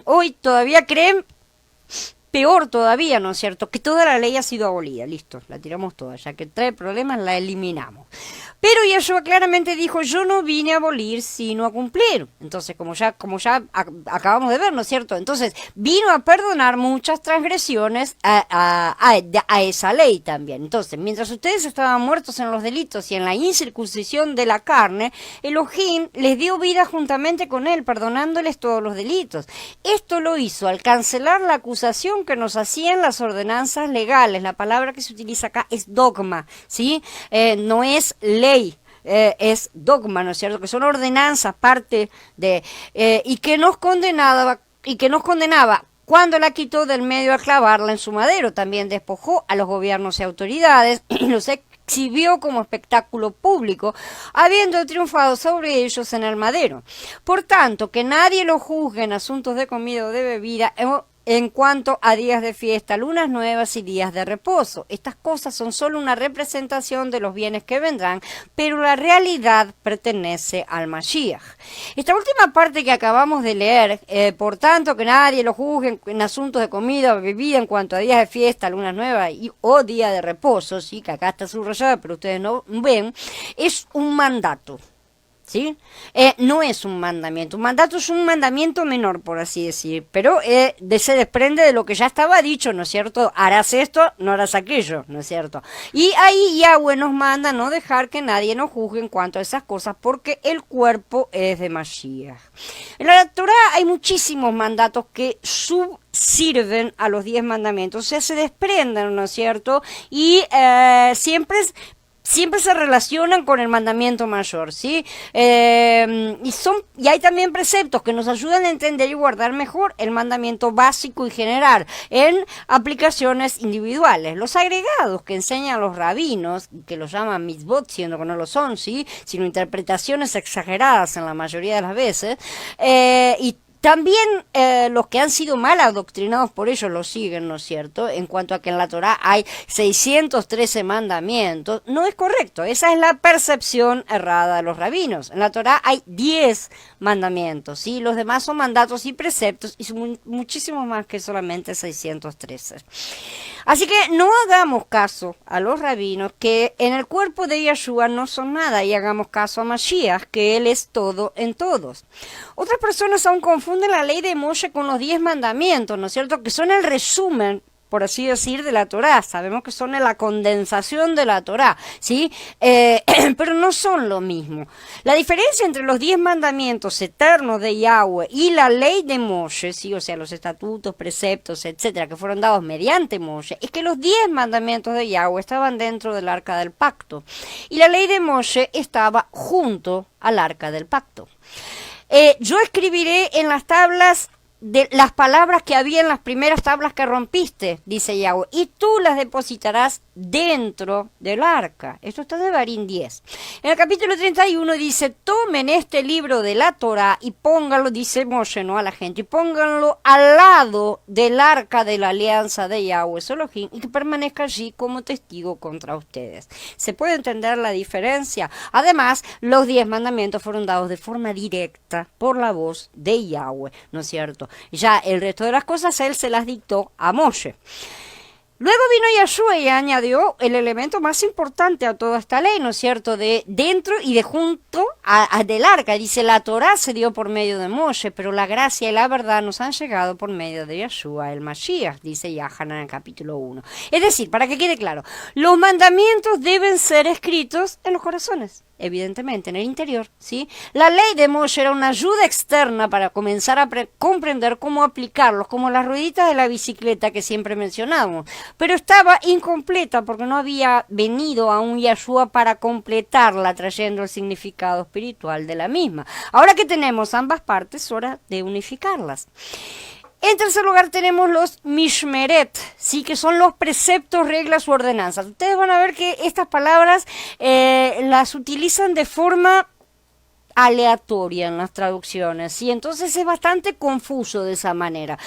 hoy todavía creen, peor todavía, ¿no es cierto?, que toda la ley ha sido abolida, listo, la tiramos toda, ya que trae problemas, la eliminamos. Pero Yeshua claramente dijo, yo no vine a abolir, sino a cumplir. Entonces, como ya acabamos de ver, ¿no es cierto? Entonces, vino a perdonar muchas transgresiones a esa ley también. Entonces, mientras ustedes estaban muertos en los delitos y en la incircuncisión de la carne, Elohim les dio vida juntamente con él, perdonándoles todos los delitos. Esto lo hizo al cancelar la acusación que nos hacían las ordenanzas legales. La palabra que se utiliza acá es dogma, ¿sí? No es ley. Es dogma, ¿no es cierto?, que son ordenanzas, parte de, y que nos condenaba cuando la quitó del medio al clavarla en su madero. También despojó a los gobiernos y autoridades y los exhibió como espectáculo público, habiendo triunfado sobre ellos en el madero. Por tanto, que nadie lo juzgue en asuntos de comida o de bebida en cuanto a días de fiesta, lunas nuevas y días de reposo. Estas cosas son solo una representación de los bienes que vendrán, pero la realidad pertenece al Mashiach. Esta última parte que acabamos de leer, por tanto que nadie lo juzgue en asuntos de comida o bebida en cuanto a días de fiesta, lunas nuevas o día de reposo, sí, que acá está subrayado, pero ustedes no ven, es un mandato. ¿Sí? No es un mandamiento. Un mandato es un mandamiento menor, por así decir, pero se desprende de lo que ya estaba dicho, ¿no es cierto? Harás esto, no harás aquello, ¿no es cierto? Y ahí Yahweh nos manda no dejar que nadie nos juzgue en cuanto a esas cosas, porque el cuerpo es de Mashiach. En la Torá hay muchísimos mandatos que sirven a los 10 mandamientos, o sea, se desprenden, ¿no es cierto? Y siempre se relacionan con el mandamiento mayor, ¿sí? Y hay también preceptos que nos ayudan a entender y guardar mejor el mandamiento básico y general en aplicaciones individuales. Los agregados que enseñan los rabinos, que los llaman mitzvot, siendo que no lo son, ¿sí?, sino interpretaciones exageradas en la mayoría de las veces, y también los que han sido mal adoctrinados por ellos lo siguen, ¿no es cierto? En cuanto a que en la Torá hay 613 mandamientos, no es correcto. Esa es la percepción errada de los rabinos. En la Torá hay 10 mandamientos, ¿sí? Los demás son mandatos y preceptos y son muchísimo más que solamente 613. Así que no hagamos caso a los rabinos que en el cuerpo de Yeshua no son nada, y hagamos caso a Mashiach, que él es todo en todos. Otras personas aún confunden la ley de Moshe con los 10 mandamientos, ¿no es cierto?, que son el resumen, por así decir, de la Torá. Sabemos que son la condensación de la Torá, ¿sí? Pero no son lo mismo. La diferencia entre los 10 mandamientos eternos de Yahweh y la ley de Moshe, ¿sí?, o sea, los estatutos, preceptos, etcétera, que fueron dados mediante Moshe, es que los 10 mandamientos de Yahweh estaban dentro del arca del pacto y la ley de Moshe estaba junto al arca del pacto. Yo escribiré en las tablas de las palabras que había en las primeras tablas que rompiste, dice Yahweh, y tú las depositarás dentro del arca. Esto está de Barín 10. En el capítulo 31 dice, tomen este libro de la Torá y pónganlo, dice Moshe, ¿no?, a la gente, y pónganlo al lado del arca de la alianza de Yahweh Elohim, y que permanezca allí como testigo contra ustedes. ¿Se puede entender la diferencia? Además, los 10 mandamientos fueron dados de forma directa por la voz de Yahweh, ¿no es cierto? Ya el resto de las cosas él se las dictó a Moshe. Luego vino Yeshua y añadió el elemento más importante a toda esta ley, ¿no es cierto?, de dentro y de junto del arca. Dice, la Torá se dio por medio de Moshe, pero la gracia y la verdad nos han llegado por medio de Yeshua, el Mashiach, dice Yahanan en el capítulo 1. Es decir, para que quede claro, los mandamientos deben ser escritos en los corazones. evidentemente, en el interior, ¿sí? La ley de Moshe era una ayuda externa para comenzar a comprender cómo aplicarlos, como las rueditas de la bicicleta que siempre mencionamos, pero estaba incompleta porque no había venido a un Yahshua para completarla, trayendo el significado espiritual de la misma. Ahora que tenemos ambas partes, hora de unificarlas. En tercer lugar tenemos los mishmeret, ¿sí? Que son los preceptos, reglas u ordenanzas. Ustedes van a ver que estas palabras las utilizan de forma aleatoria en las traducciones, ¿sí? Entonces es bastante confuso de esa manera.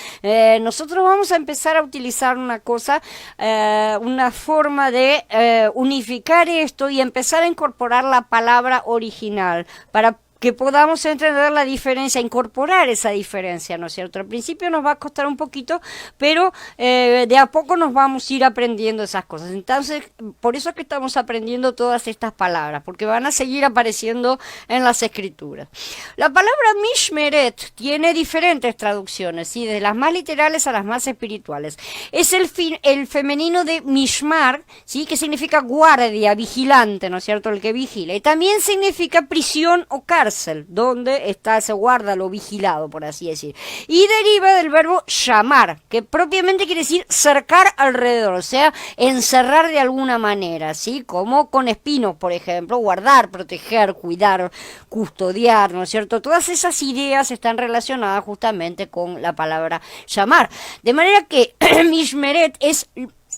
Nosotros vamos a empezar a utilizar una cosa, una forma de unificar esto y empezar a incorporar la palabra original para que podamos entender la diferencia, incorporar esa diferencia, ¿no es cierto? Al principio nos va a costar un poquito, pero de a poco nos vamos a ir aprendiendo esas cosas. Entonces, por eso es que estamos aprendiendo todas estas palabras, porque van a seguir apareciendo en las escrituras. La palabra mishmeret tiene diferentes traducciones, ¿sí? Desde las más literales a las más espirituales. Es el femenino de mishmar, ¿sí? Que significa guardia, vigilante, ¿no es cierto? El que vigila. Y también significa prisión o cárcel, donde está, se guarda lo vigilado, por así decir. Y deriva del verbo llamar, que propiamente quiere decir cercar alrededor, o sea, encerrar de alguna manera, ¿sí? Como con espinos, por ejemplo, guardar, proteger, cuidar, custodiar, ¿no es cierto? Todas esas ideas están relacionadas justamente con la palabra llamar. De manera que mishmeret es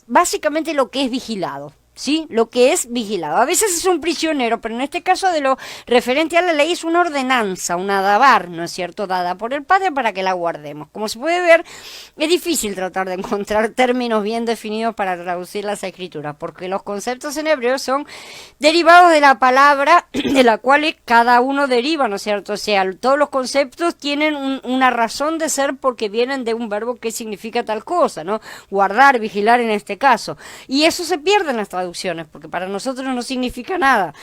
básicamente lo que es vigilado. ¿Sí? Lo que es vigilado. A veces es un prisionero, pero en este caso de lo referente a la ley es una ordenanza, una davar, ¿no es cierto? Dada por el Padre para que la guardemos. Como se puede ver, es difícil tratar de encontrar términos bien definidos para traducir las escrituras, porque los conceptos en hebreo son derivados de la palabra de la cual cada uno deriva, ¿no es cierto? O sea, todos los conceptos tienen una razón de ser porque vienen de un verbo que significa tal cosa, ¿no? Guardar, vigilar en este caso. Y eso se pierde en las traducciones, porque para nosotros no significa nada.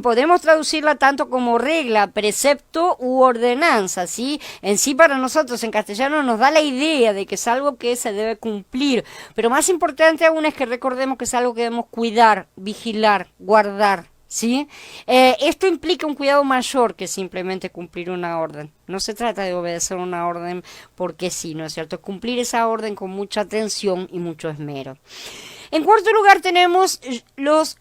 Podemos traducirla tanto como regla, precepto u ordenanza, ¿sí? En sí para nosotros en castellano nos da la idea de que es algo que se debe cumplir, pero más importante aún es que recordemos que es algo que debemos cuidar, vigilar, guardar, ¿sí? Esto implica un cuidado mayor que simplemente cumplir una orden. No se trata de obedecer una orden porque sí, ¿no es cierto? Cumplir esa orden con mucha atención y mucho esmero. En cuarto lugar tenemos los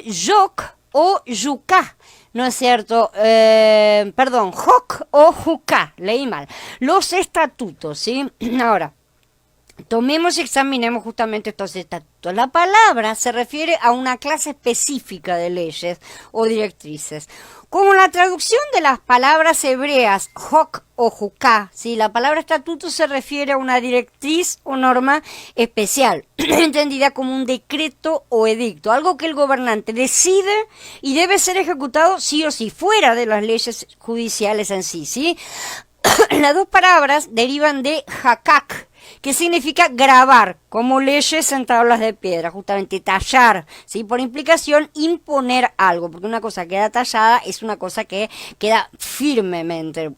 yok o yuká, ¿no es cierto? Perdón, jok o juká, leí mal. Los estatutos, ¿sí? Ahora, tomemos y examinemos justamente estos estatutos. La palabra se refiere a una clase específica de leyes o directrices. Como la traducción de las palabras hebreas jok o juká, ¿sí? La palabra estatuto se refiere a una directriz o norma especial, entendida como un decreto o edicto, algo que el gobernante decide y debe ser ejecutado sí o sí, fuera de las leyes judiciales en sí, ¿sí? Las dos palabras derivan de hakak, que significa grabar, como leyes en tablas de piedra, justamente tallar, ¿sí? Por implicación, imponer algo, porque una cosa queda tallada es una cosa que queda firmemente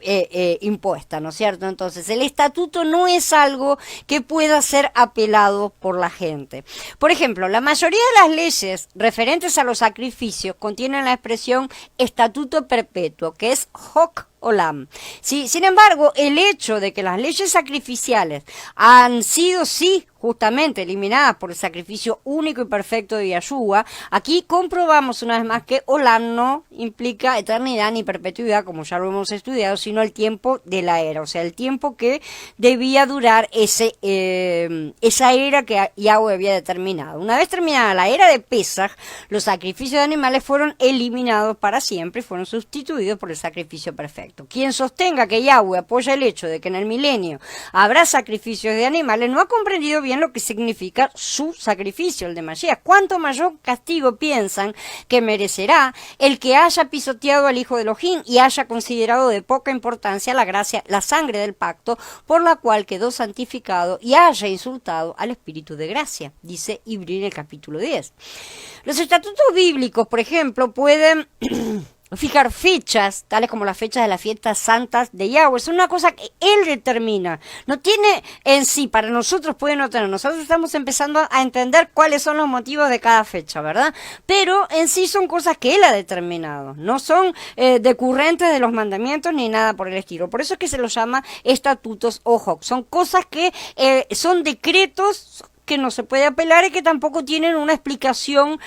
impuesta, ¿no es cierto? Entonces, el estatuto no es algo que pueda ser apelado por la gente. Por ejemplo, la mayoría de las leyes referentes a los sacrificios contienen la expresión estatuto perpetuo, que es hok Olam. Sí, sin embargo, el hecho de que las leyes sacrificiales han sido, sí, justamente eliminadas por el sacrificio único y perfecto de Yahshua, aquí comprobamos una vez más que Olam no implica eternidad ni perpetuidad, como ya lo hemos estudiado, sino el tiempo de la era, o sea, el tiempo que debía durar esa era que Yahweh había determinado. Una vez terminada la era de Pesaj, los sacrificios de animales fueron eliminados para siempre y fueron sustituidos por el sacrificio perfecto. Quien sostenga que Yahweh apoya el hecho de que en el milenio habrá sacrificios de animales no ha comprendido bien lo que significa su sacrificio, el de Mashiach. ¿Cuánto mayor castigo piensan que merecerá el que haya pisoteado al Hijo de Elohim y haya considerado de poca importancia la gracia, la sangre del pacto por la cual quedó santificado y haya insultado al Espíritu de gracia? Dice Ibrí en el capítulo 10. Los estatutos bíblicos, por ejemplo, pueden fijar fechas, tales como las fechas de las fiestas santas de Yahweh. Es una cosa que Él determina. No tiene en sí, para nosotros puede no tener. Nosotros estamos empezando a entender cuáles son los motivos de cada fecha, ¿verdad? Pero en sí son cosas que Él ha determinado. No son decurrentes de los mandamientos ni nada por el estilo. Por eso es que se los llama estatutos o hoc. Son cosas que son decretos que no se puede apelar y que tampoco tienen una explicación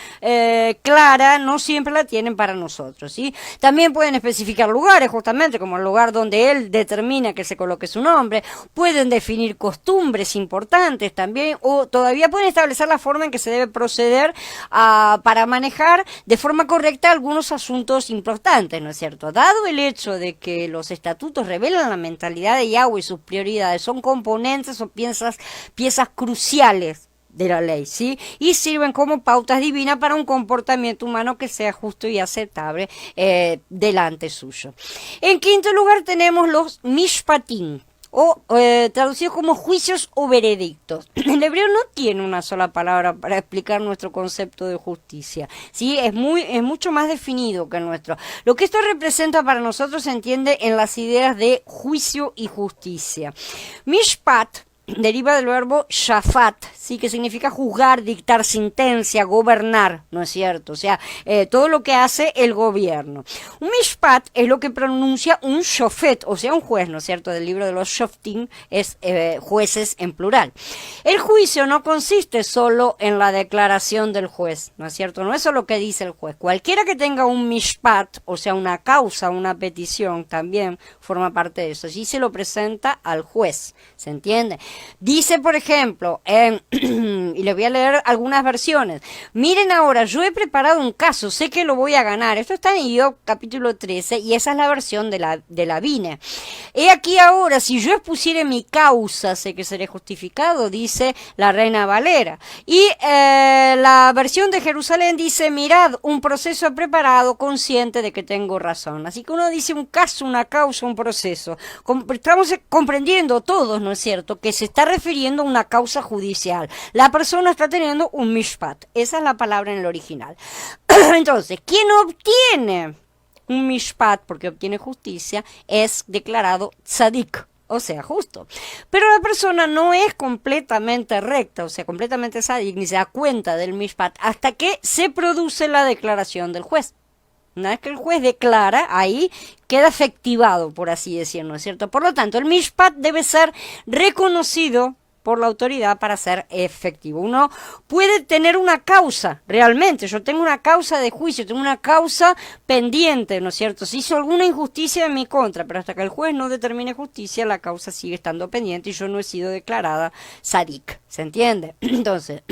clara, no siempre la tienen para nosotros, ¿sí? También pueden especificar lugares, justamente, como el lugar donde él determina que se coloque su nombre, pueden definir costumbres importantes también, o todavía pueden establecer la forma en que se debe proceder para manejar de forma correcta algunos asuntos importantes, ¿no es cierto? Dado el hecho de que los estatutos revelan la mentalidad de Yahweh y sus prioridades, son componentes o piezas cruciales de la ley, ¿sí? Y sirven como pautas divinas para un comportamiento humano que sea justo y aceptable delante suyo. En quinto lugar tenemos los mishpatim, o traducidos como juicios o veredictos. El hebreo no tiene una sola palabra para explicar nuestro concepto de justicia, ¿sí? Es mucho más definido que el nuestro. Lo que esto representa para nosotros se entiende en las ideas de juicio y justicia. Mishpat deriva del verbo shafat, sí, que significa juzgar, dictar sentencia, gobernar, ¿no es cierto? O sea, todo lo que hace el gobierno. Un mishpat es lo que pronuncia un shofet, o sea, un juez, ¿no es cierto? Del libro de los shoftim es jueces en plural. El juicio no consiste solo en la declaración del juez, ¿no es cierto? No es solo lo que dice el juez. Cualquiera que tenga un mishpat, o sea, una causa, una petición, también forma parte de eso. Y se lo presenta al juez, ¿se entiende? Dice, por ejemplo, y les voy a leer algunas versiones. Miren ahora, yo he preparado un caso, sé que lo voy a ganar. Esto está en Job capítulo 13 y esa es la versión de la Vine. He aquí ahora, si yo expusiere mi causa, sé que seré justificado, dice la Reina Valera. Y la versión de Jerusalén dice, mirad, un proceso preparado, consciente de que tengo razón. Así que uno dice un caso, una causa, un proceso. Estamos comprendiendo todos, ¿no es cierto?, que se está refiriendo a una causa judicial. La persona está teniendo un mishpat. Esa es la palabra en el original. Entonces, ¿quién obtiene un mishpat, porque obtiene justicia, es declarado tzadik, o sea, justo? Pero la persona no es completamente recta, o sea, completamente tzadik, ni se da cuenta del mishpat hasta que se produce la declaración del juez. Una vez que el juez declara, ahí queda efectivado, por así decirlo, ¿no es cierto? Por lo tanto, el mishpat debe ser reconocido por la autoridad para ser efectivo. Uno puede tener una causa, realmente, yo tengo una causa de juicio, tengo una causa pendiente, ¿no es cierto? Se hizo alguna injusticia en mi contra, pero hasta que el juez no determine justicia, la causa sigue estando pendiente y yo no he sido declarada tzadik, ¿se entiende? Entonces,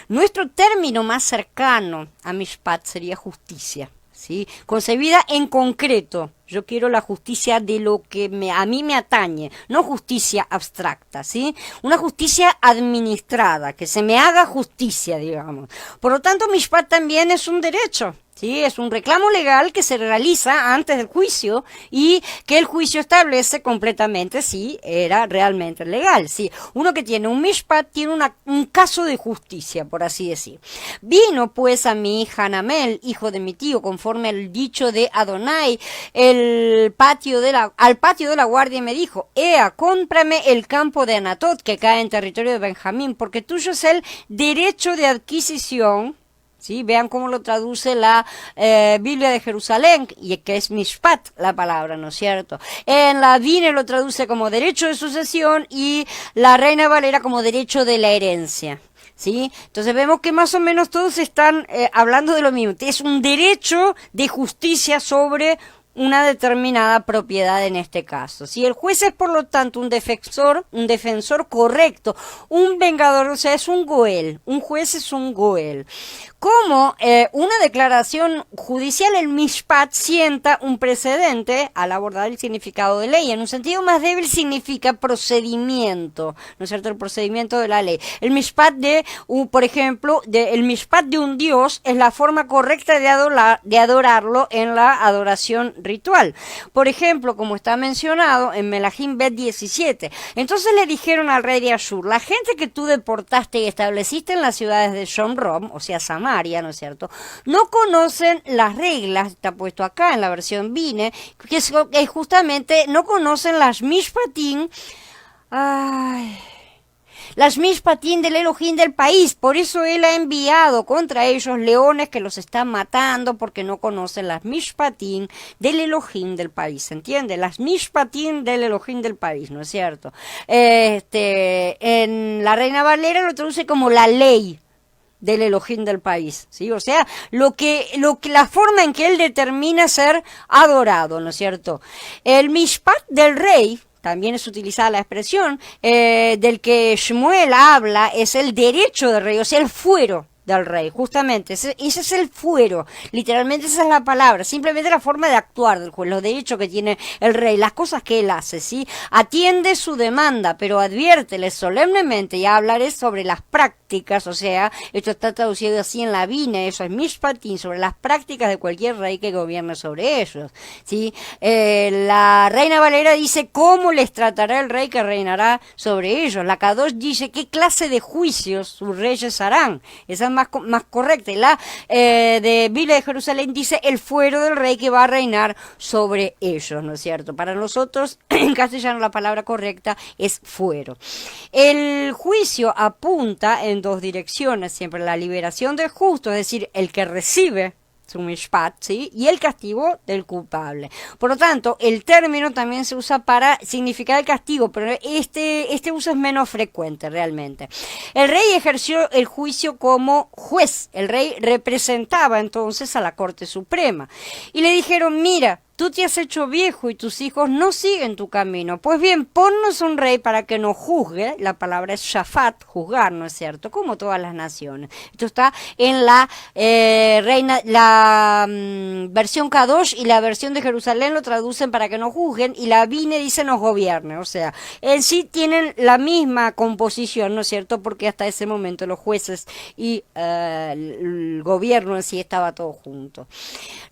nuestro término más cercano a mishpat sería justicia, ¿sí? Concebida en concreto. Yo quiero la justicia de lo que a mí me atañe, no justicia abstracta, ¿sí? Una justicia administrada, que se me haga justicia, digamos. Por lo tanto, mishpat también es un derecho, ¿sí? Es un reclamo legal que se realiza antes del juicio y que el juicio establece completamente si era realmente legal, ¿sí? Uno que tiene un mishpat tiene un caso de justicia, por así decir. Vino pues a mi Hanamel, hijo de mi tío, conforme al dicho de Adonai, al patio de la guardia, y me dijo, Ea, cómprame el campo de Anatot que cae en territorio de Benjamín, porque tuyo es el derecho de adquisición. ¿Sí? Vean cómo lo traduce la Biblia de Jerusalén, y que es mishpat la palabra, ¿no es cierto? En la Vine lo traduce como derecho de sucesión y la Reina Valera como derecho de la herencia. ¿Sí? Entonces vemos que más o menos todos están hablando de lo mismo. Es un derecho de justicia sobre una determinada propiedad en este caso. Si el juez es, por lo tanto, un defensor correcto, un vengador, o sea, es un goel, un juez es un goel. Como una declaración judicial, el mishpat sienta un precedente al abordar el significado de ley. En un sentido más débil significa procedimiento, ¿no es cierto? El procedimiento de la ley. El mishpat por ejemplo, el mishpat de un dios es la forma correcta de adorarlo en la adoración ritual. Por ejemplo, como está mencionado en Melahim Bet 17. Entonces le dijeron al rey de Ashur, la gente que tú deportaste y estableciste en las ciudades de Shomrom, o sea, Samaria, ¿no es cierto?, no conocen las reglas, está puesto acá en la versión Vine, que es justamente, no conocen las Mishpatim, las Mishpatim del Elohim del país. Por eso él ha enviado contra ellos leones que los están matando porque no conocen las Mishpatim del Elohim del país, ¿entiende? Las Mishpatim del Elohim del país, ¿no es cierto? En la Reina Valera lo traduce como la ley del Elohim del país, ¿sí? O sea, la forma en que él determina ser adorado, ¿no es cierto? El Mishpat del rey, también es utilizada la expresión, del que Shmuel habla, es el derecho del rey, o sea, el fuero del rey, justamente, ese es el fuero, literalmente esa es la palabra, simplemente la forma de actuar del juez, los derechos que tiene el rey, las cosas que él hace, ¿sí? Atiende su demanda, pero adviértele solemnemente, y hablaré sobre las prácticas, o sea, esto está traducido así en la Biblia, eso es Mishpatim, sobre las prácticas de cualquier rey que gobierne sobre ellos, ¿sí? La Reina Valera dice cómo les tratará el rey que reinará sobre ellos, la Kadosh dice qué clase de juicios sus reyes harán, esa es más correcta. Y la de Biblia de Jerusalén dice el fuero del rey que va a reinar sobre ellos, ¿no es cierto? Para nosotros, en castellano, la palabra correcta es fuero. El juicio apunta en dos direcciones, siempre la liberación del justo, es decir, el que recibe su mishpat, ¿sí? Y el castigo del culpable. Por lo tanto, el término también se usa para significar el castigo, pero este uso es menos frecuente realmente. El rey ejerció el juicio como juez. El rey representaba entonces a la Corte Suprema. Y le dijeron, mira, tú te has hecho viejo y tus hijos no siguen tu camino. Pues bien, ponnos un rey para que nos juzgue. La palabra es shafat, juzgar, ¿no es cierto? Como todas las naciones. Esto está en la versión Kadosh, y la versión de Jerusalén lo traducen para que nos juzguen, y la Bine dice nos gobierne. O sea, en sí tienen la misma composición, ¿no es cierto? Porque hasta ese momento los jueces y el gobierno en sí estaba todo junto.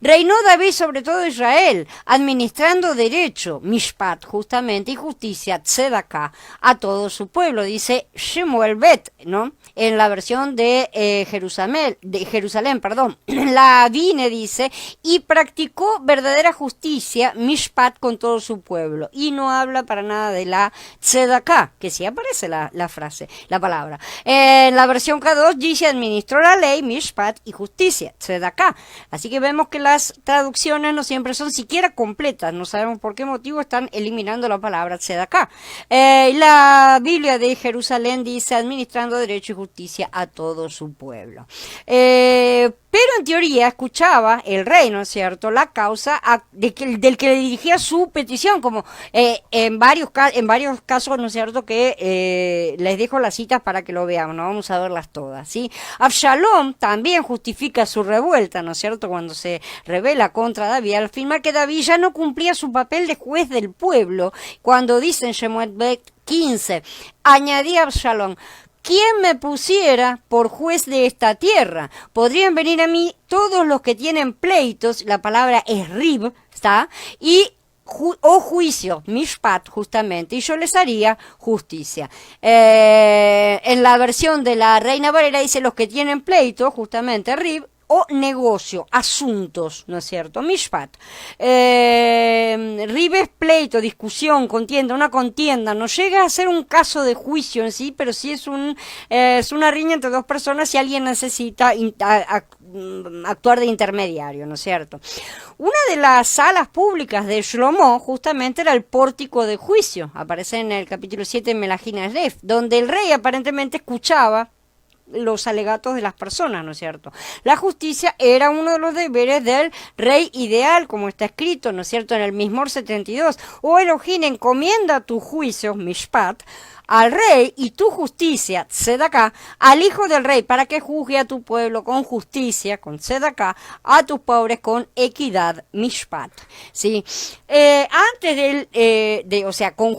Reinó David sobre todo Israel, administrando derecho, mishpat, justamente, y justicia, tzedakah, a todo su pueblo, dice Shemuel Bet, ¿no? En la versión de Jerusalén, perdón. La Vine dice, y practicó verdadera justicia, mishpat, con todo su pueblo, y no habla para nada de la tzedakah, que sí aparece la frase, la palabra. En la versión K2 dice, administró la ley, mishpat, y justicia, tzedakah. Así que vemos que las traducciones no siempre son siquiera completas, no sabemos por qué motivo están eliminando la palabra tzedakah. La Biblia de Jerusalén dice, administrando derecho y justicia a todo su pueblo. Pero en teoría escuchaba el rey, ¿no es cierto?, la causa del que le dirigía su petición, como en varios casos, ¿no es cierto?, que les dejo las citas para que lo veamos, no vamos a verlas todas, ¿sí? Absalom también justifica su revuelta, ¿no es cierto?, cuando se rebela contra David, al afirmar que David ya no cumplía su papel de juez del pueblo, cuando dice en Shemuel 15, añadía Absalom, ¿quién me pusiera por juez de esta tierra? Podrían venir a mí todos los que tienen pleitos, la palabra es rib, ¿está? Y o juicio, mishpat, justamente, y yo les haría justicia. En la versión de la Reina Valera dice los que tienen pleitos, justamente rib, o negocio, asuntos, ¿no es cierto? Mishpat. Ribes, pleito, discusión, contienda, una contienda. No llega a ser un caso de juicio en sí, pero sí es una riña entre dos personas si alguien necesita actuar de intermediario, ¿no es cierto? Una de las salas públicas de Shlomo justamente era el pórtico de juicio. Aparece en el capítulo 7 de Melahim Aleph, donde el rey aparentemente escuchaba los alegatos de las personas, ¿no es cierto? La justicia era uno de los deberes del rey ideal, como está escrito, ¿no es cierto?, en el Mizmor 72. O Elohim, encomienda tus juicios, mishpat, al rey y tu justicia, tzedaká, al hijo del rey, para que juzgue a tu pueblo con justicia, con tzedaká, a tus pobres con equidad, mishpat. ¿Sí? Antes o sea, con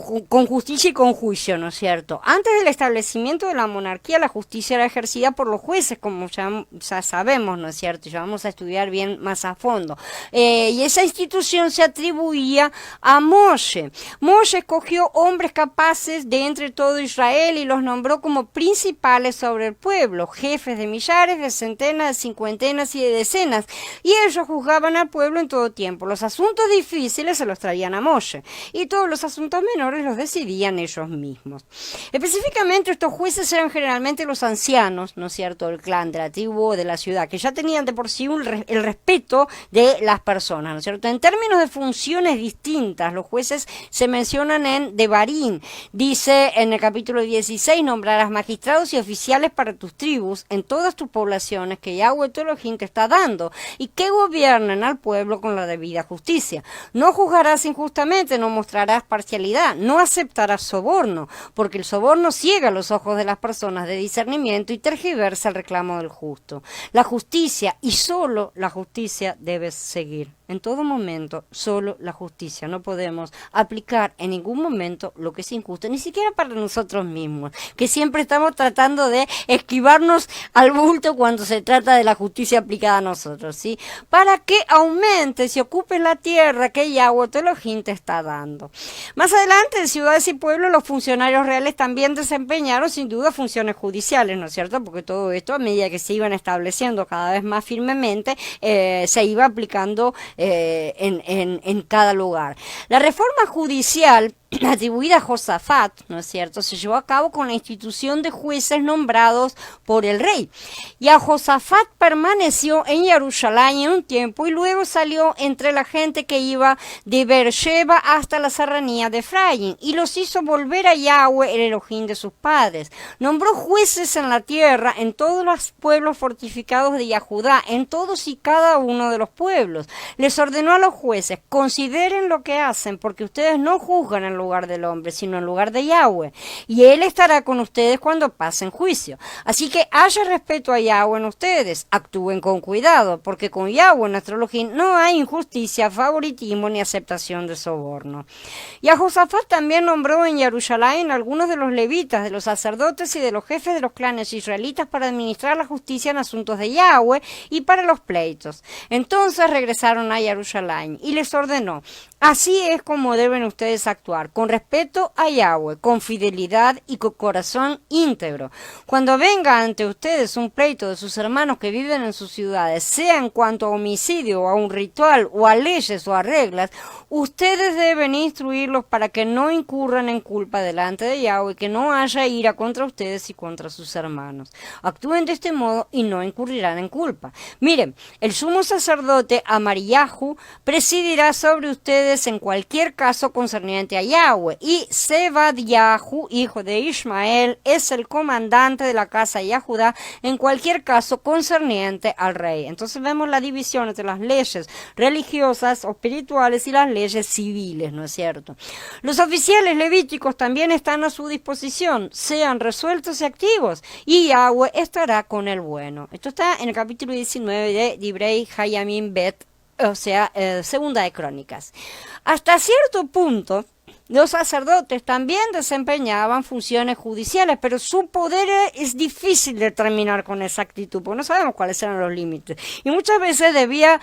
justicia y con juicio, ¿no es cierto? Antes del establecimiento de la monarquía, la justicia era ejercida por los jueces, como ya sabemos, ¿no es cierto? Ya vamos a estudiar bien más a fondo. Y esa institución se atribuía a Moshe. Moshe escogió hombres capaces de entre todo Israel y los nombró como principales sobre el pueblo, jefes de millares, de centenas, de cincuentenas y de decenas, y ellos juzgaban al pueblo en todo tiempo. Los asuntos difíciles se los traían a Moshe, y todos los asuntos menores los decidían ellos mismos. Específicamente, estos jueces eran generalmente los ancianos, ¿no es cierto?, del clan, de la tribu o de la ciudad, que ya tenían de por sí el respeto de las personas, ¿no es cierto? En términos de funciones distintas, los jueces se mencionan en Devarim. Dice en el capítulo 16, nombrarás magistrados y oficiales para tus tribus en todas tus poblaciones que Yahweh tu Elohim te está dando, y que gobiernen al pueblo con la debida justicia. No juzgarás injustamente, no mostrarás parcialidad, no aceptarás soborno, porque el soborno ciega los ojos de las personas de discernimiento y tergiversa el reclamo del justo. La justicia, y solo la justicia, debes seguir. En todo momento, solo la justicia. No podemos aplicar en ningún momento lo que es injusto, ni siquiera para nosotros mismos, que siempre estamos tratando de esquivarnos al bulto cuando se trata de la justicia aplicada a nosotros, ¿sí? Para que aumente, se ocupe la tierra que Yahweh tu Elohim te está dando. Más adelante, en ciudades y pueblos, los funcionarios reales también desempeñaron sin duda funciones judiciales, ¿no es cierto? Porque todo esto, a medida que se iban estableciendo cada vez más firmemente, se iba aplicando en cada lugar. La reforma judicial atribuida a Josafat, ¿no es cierto?, se llevó a cabo con la institución de jueces nombrados por el rey. Y a Josafat permaneció en Jerusalén un tiempo y luego salió entre la gente que iba de Beersheba hasta la serranía de Efraín y los hizo volver a Yahweh, el Elohim de sus padres. Nombró jueces en la tierra, en todos los pueblos fortificados de Yahudá, en todos y cada uno de los pueblos. Les ordenó a los jueces: consideren lo que hacen, porque ustedes no juzgan en lugar del hombre, sino en lugar de Yahweh, y él estará con ustedes cuando pasen juicio. Así que haya respeto a Yahweh en ustedes, actúen con cuidado, porque con Yahweh, nuestro Elohim, no hay injusticia, favoritismo ni aceptación de soborno. Y a Josafat también nombró en Jerusalén algunos de los levitas, de los sacerdotes y de los jefes de los clanes israelitas para administrar la justicia en asuntos de Yahweh y para los pleitos. Entonces regresaron a Jerusalén y les ordenó: así es como deben ustedes actuar, con respeto a Yahweh, con fidelidad y con corazón íntegro. Cuando venga ante ustedes un pleito de sus hermanos que viven en sus ciudades, sea en cuanto a homicidio o a un ritual o a leyes o a reglas, ustedes deben instruirlos para que no incurran en culpa delante de Yahweh, que no haya ira contra ustedes y contra sus hermanos. Actúen de este modo y no incurrirán en culpa. Miren, el sumo sacerdote Amariyahu presidirá sobre ustedes en cualquier caso concerniente a Yahweh, y Zebadyahu, hijo de Ismael, es el comandante de la casa de Yahudá en cualquier caso concerniente al rey. Entonces vemos la división entre las leyes religiosas o espirituales y las leyes civiles, ¿no es cierto? Los oficiales levíticos también están a su disposición, sean resueltos y activos, y Yahweh estará con el bueno. Esto está en el capítulo 19 de Divrei Hayamim Bet, o sea, Segunda de Crónicas. Hasta cierto punto, los sacerdotes también desempeñaban funciones judiciales, pero su poder es difícil de determinar con exactitud, porque no sabemos cuáles eran los límites. Y muchas veces debía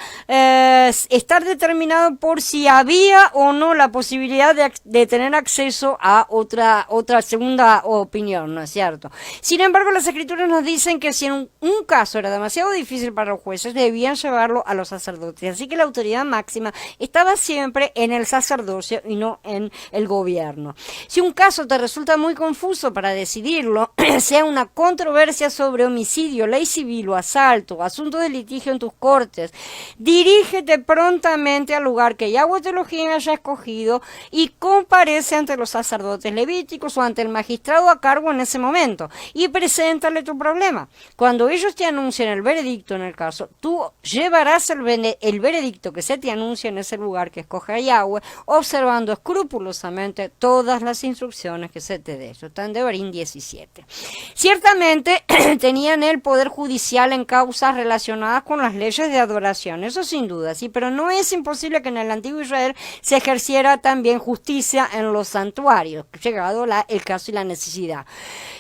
estar determinado por si había o no la posibilidad de tener acceso a otra segunda opinión, ¿no es cierto? Sin embargo, las escrituras nos dicen que si en un caso era demasiado difícil para los jueces, debían llevarlo a los sacerdotes. Así que la autoridad máxima estaba siempre en el sacerdocio y no en el gobierno. Si un caso te resulta muy confuso para decidirlo, sea una controversia sobre homicidio, ley civil o asalto, asunto de litigio en tus cortes, dirígete prontamente al lugar que Yahweh tu Elohim haya escogido y comparece ante los sacerdotes levíticos o ante el magistrado a cargo en ese momento y preséntale tu problema. Cuando ellos te anuncien el veredicto en el caso, tú llevarás el veredicto que se te anuncia en ese lugar que escoge a Yahweh, observando escrupulosamente cuidadosamente todas las instrucciones que se te dé. Esto está en Devarim 17. Ciertamente tenían el poder judicial en causas relacionadas con las leyes de adoración, eso sin duda, sí, pero no es imposible que en el antiguo Israel se ejerciera también justicia en los santuarios, llegado el caso y la necesidad.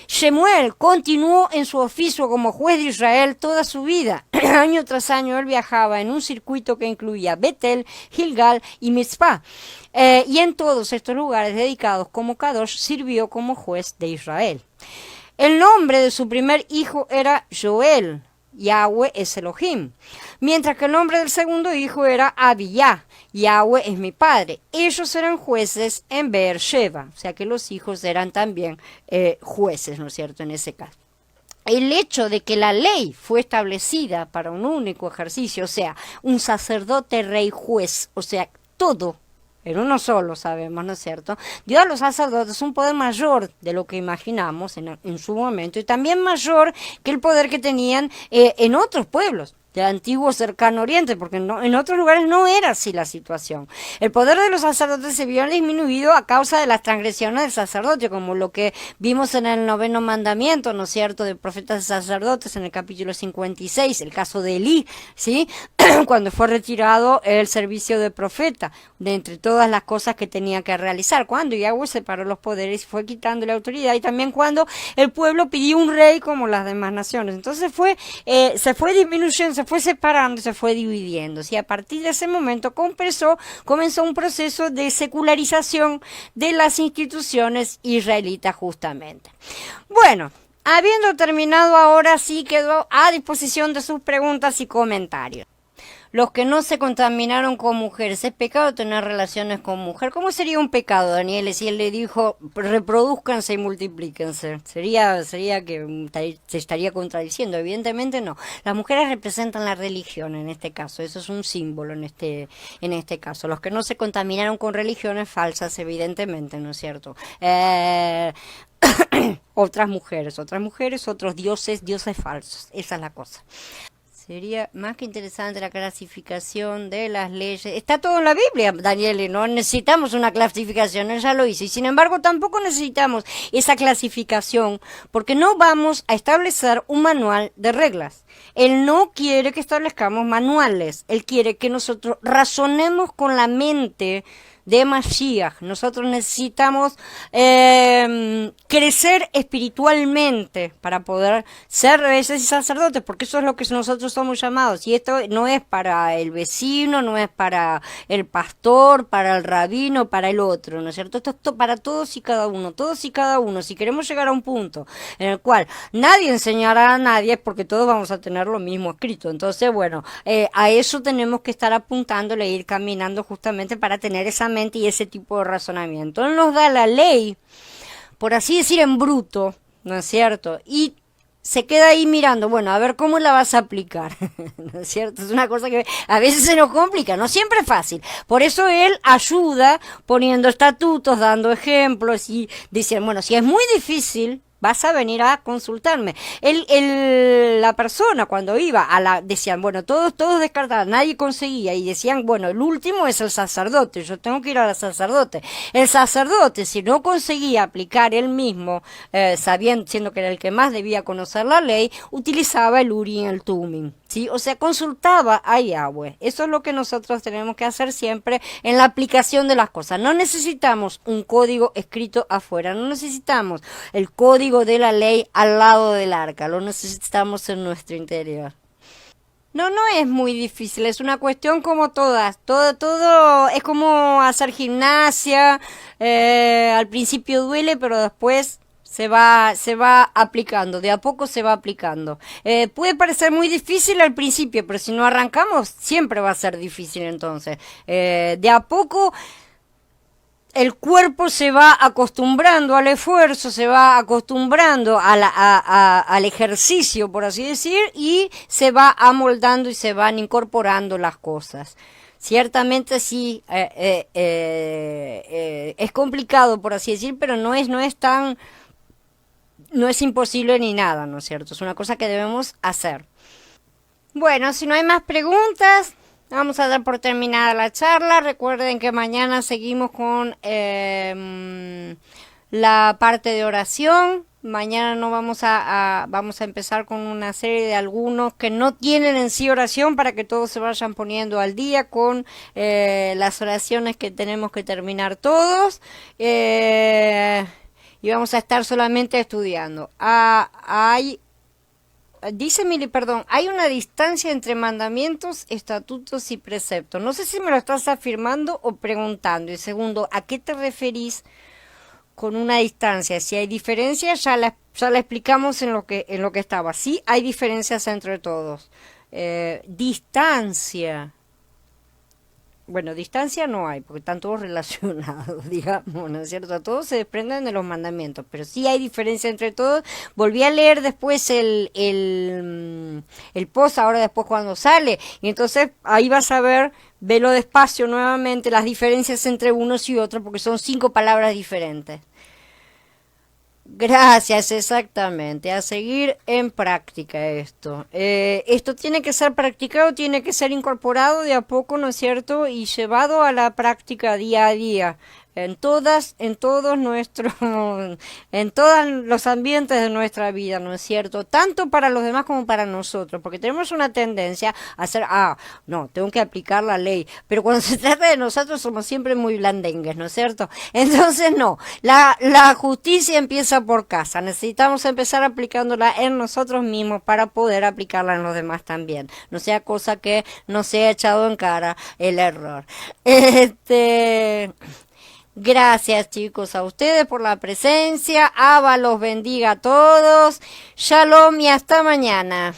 Shemuel continuó en su oficio como juez de Israel toda su vida. Año tras año él viajaba en un circuito que incluía Betel, Gilgal y Mitzpah. Y en todos estos lugares dedicados como Kadosh sirvió como juez de Israel. El nombre de su primer hijo era Joel. Yahweh es Elohim. Mientras que el nombre del segundo hijo era Abiyá. Yahweh es mi padre. Ellos eran jueces en Beersheba. O sea que los hijos eran también jueces, ¿no es cierto? En ese caso. El hecho de que la ley fue establecida para un único ejercicio, o sea, un sacerdote, rey, juez, o sea, todo en uno solo, sabemos, ¿no es cierto? Dio a los sacerdotes un poder mayor de lo que imaginamos en su momento y también mayor que el poder que tenían en otros pueblos del antiguo cercano oriente, porque no, en otros lugares no era así la situación. El poder de los sacerdotes se vio disminuido a causa de las transgresiones del sacerdote, como lo que vimos en el 9º mandamiento, ¿no es cierto?, de profetas y sacerdotes en el capítulo 56, el caso de Elí, ¿sí?, cuando fue retirado el servicio de profeta, de entre todas las cosas que tenía que realizar, cuando Yahweh separó los poderes y fue quitando la autoridad, y también cuando el pueblo pidió un rey como las demás naciones. Entonces se fue disminuyendo, se fue separando, se fue dividiendo. ¿Sí? A partir de ese momento comenzó un proceso de secularización de las instituciones israelitas justamente. Bueno, habiendo terminado, ahora sí quedó a disposición de sus preguntas y comentarios. Los que no se contaminaron con mujeres, ¿es pecado tener relaciones con mujer? ¿Cómo sería un pecado, Daniel, si él le dijo reproduzcanse y multiplíquense? Sería que se estaría contradiciendo. Evidentemente no. Las mujeres representan la religión en este caso, eso es un símbolo en este caso. Los que no se contaminaron con religiones falsas, evidentemente, ¿no es cierto? Otras mujeres, otros dioses falsos, esa es la cosa. Sería más que interesante la clasificación de las leyes. Está todo en la Biblia, Daniel, no necesitamos una clasificación, él ya lo hizo. Y sin embargo, tampoco necesitamos esa clasificación, porque no vamos a establecer un manual de reglas. Él no quiere que establezcamos manuales, él quiere que nosotros razonemos con la mente de Mashiach. Nosotros necesitamos crecer espiritualmente para poder ser reyes y sacerdotes, porque eso es lo que nosotros somos llamados. Y esto no es para el vecino, no es para el pastor, para el rabino, para el otro, ¿no es cierto? Esto es para todos y cada uno. Si queremos llegar a un punto en el cual nadie enseñará a nadie, es porque todos vamos a tener lo mismo escrito. Entonces, bueno, a eso tenemos que estar apuntándole e ir caminando justamente para tener esa mente y ese tipo de razonamiento. Él nos da la ley, por así decir, en bruto, ¿no es cierto? Y se queda ahí mirando, bueno, a ver cómo la vas a aplicar, ¿no es cierto? Es una cosa que a veces se nos complica, no siempre es fácil. Por eso él ayuda poniendo estatutos, dando ejemplos y diciendo, bueno, si es muy difícil, vas a venir a consultarme. La persona cuando iba decían, bueno, todos descartaban, nadie conseguía, y decían, bueno, el último es el sacerdote, yo tengo que ir al sacerdote. El sacerdote, si no conseguía aplicar él mismo, siendo que era el que más debía conocer la ley, utilizaba el Uri y el Tumim, ¿sí? O sea, consultaba a Yahweh. Eso es lo que nosotros tenemos que hacer siempre en la aplicación de las cosas. No necesitamos un código escrito afuera, no necesitamos el código de la ley al lado del arca, lo necesitamos en nuestro interior. No es muy difícil, es una cuestión como todas, todo es como hacer gimnasia, al principio duele, pero después se va aplicando, de a poco se va aplicando. Puede parecer muy difícil al principio, pero si no arrancamos, siempre va a ser difícil entonces. De a poco el cuerpo se va acostumbrando al esfuerzo, se va acostumbrando al ejercicio, por así decir, y se va amoldando y se van incorporando las cosas. Ciertamente sí, es complicado, por así decir, pero no es imposible ni nada, ¿no es cierto? Es una cosa que debemos hacer. Bueno, si no hay más preguntas, Vamos a dar por terminada la charla. Recuerden que mañana seguimos con la parte de oración. Mañana no vamos a empezar con una serie de algunos que no tienen en sí oración para que todos se vayan poniendo al día con las oraciones que tenemos que terminar todos. Y vamos a estar solamente estudiando. Dice Mili, perdón, hay una distancia entre mandamientos, estatutos y preceptos. No sé si me lo estás afirmando o preguntando. Y segundo, ¿a qué te referís con una distancia? Si hay diferencias, ya la explicamos en lo que estaba. Sí, hay diferencias entre todos. Distancia. Bueno, distancia no hay, porque están todos relacionados, digamos, ¿no es cierto? Todos se desprenden de los mandamientos, pero sí hay diferencia entre todos. Volví a leer después el post, ahora después cuando sale, y entonces ahí vas a ver, velo despacio nuevamente, las diferencias entre unos y otros, porque son 5 palabras diferentes. Gracias, exactamente. A seguir en práctica esto. Esto tiene que ser practicado, tiene que ser incorporado de a poco, ¿no es cierto? Y llevado a la práctica día a día. En todos nuestros, en todos los ambientes de nuestra vida, ¿no es cierto? Tanto para los demás como para nosotros, porque tenemos una tendencia a hacer, no, tengo que aplicar la ley, pero cuando se trata de nosotros somos siempre muy blandengues, ¿no es cierto? Entonces no, la justicia empieza por casa, necesitamos empezar aplicándola en nosotros mismos para poder aplicarla en los demás también, no sea cosa que nos sea echado en cara el error. Gracias chicos a ustedes por la presencia. Abba los bendiga a todos. Shalom y hasta mañana.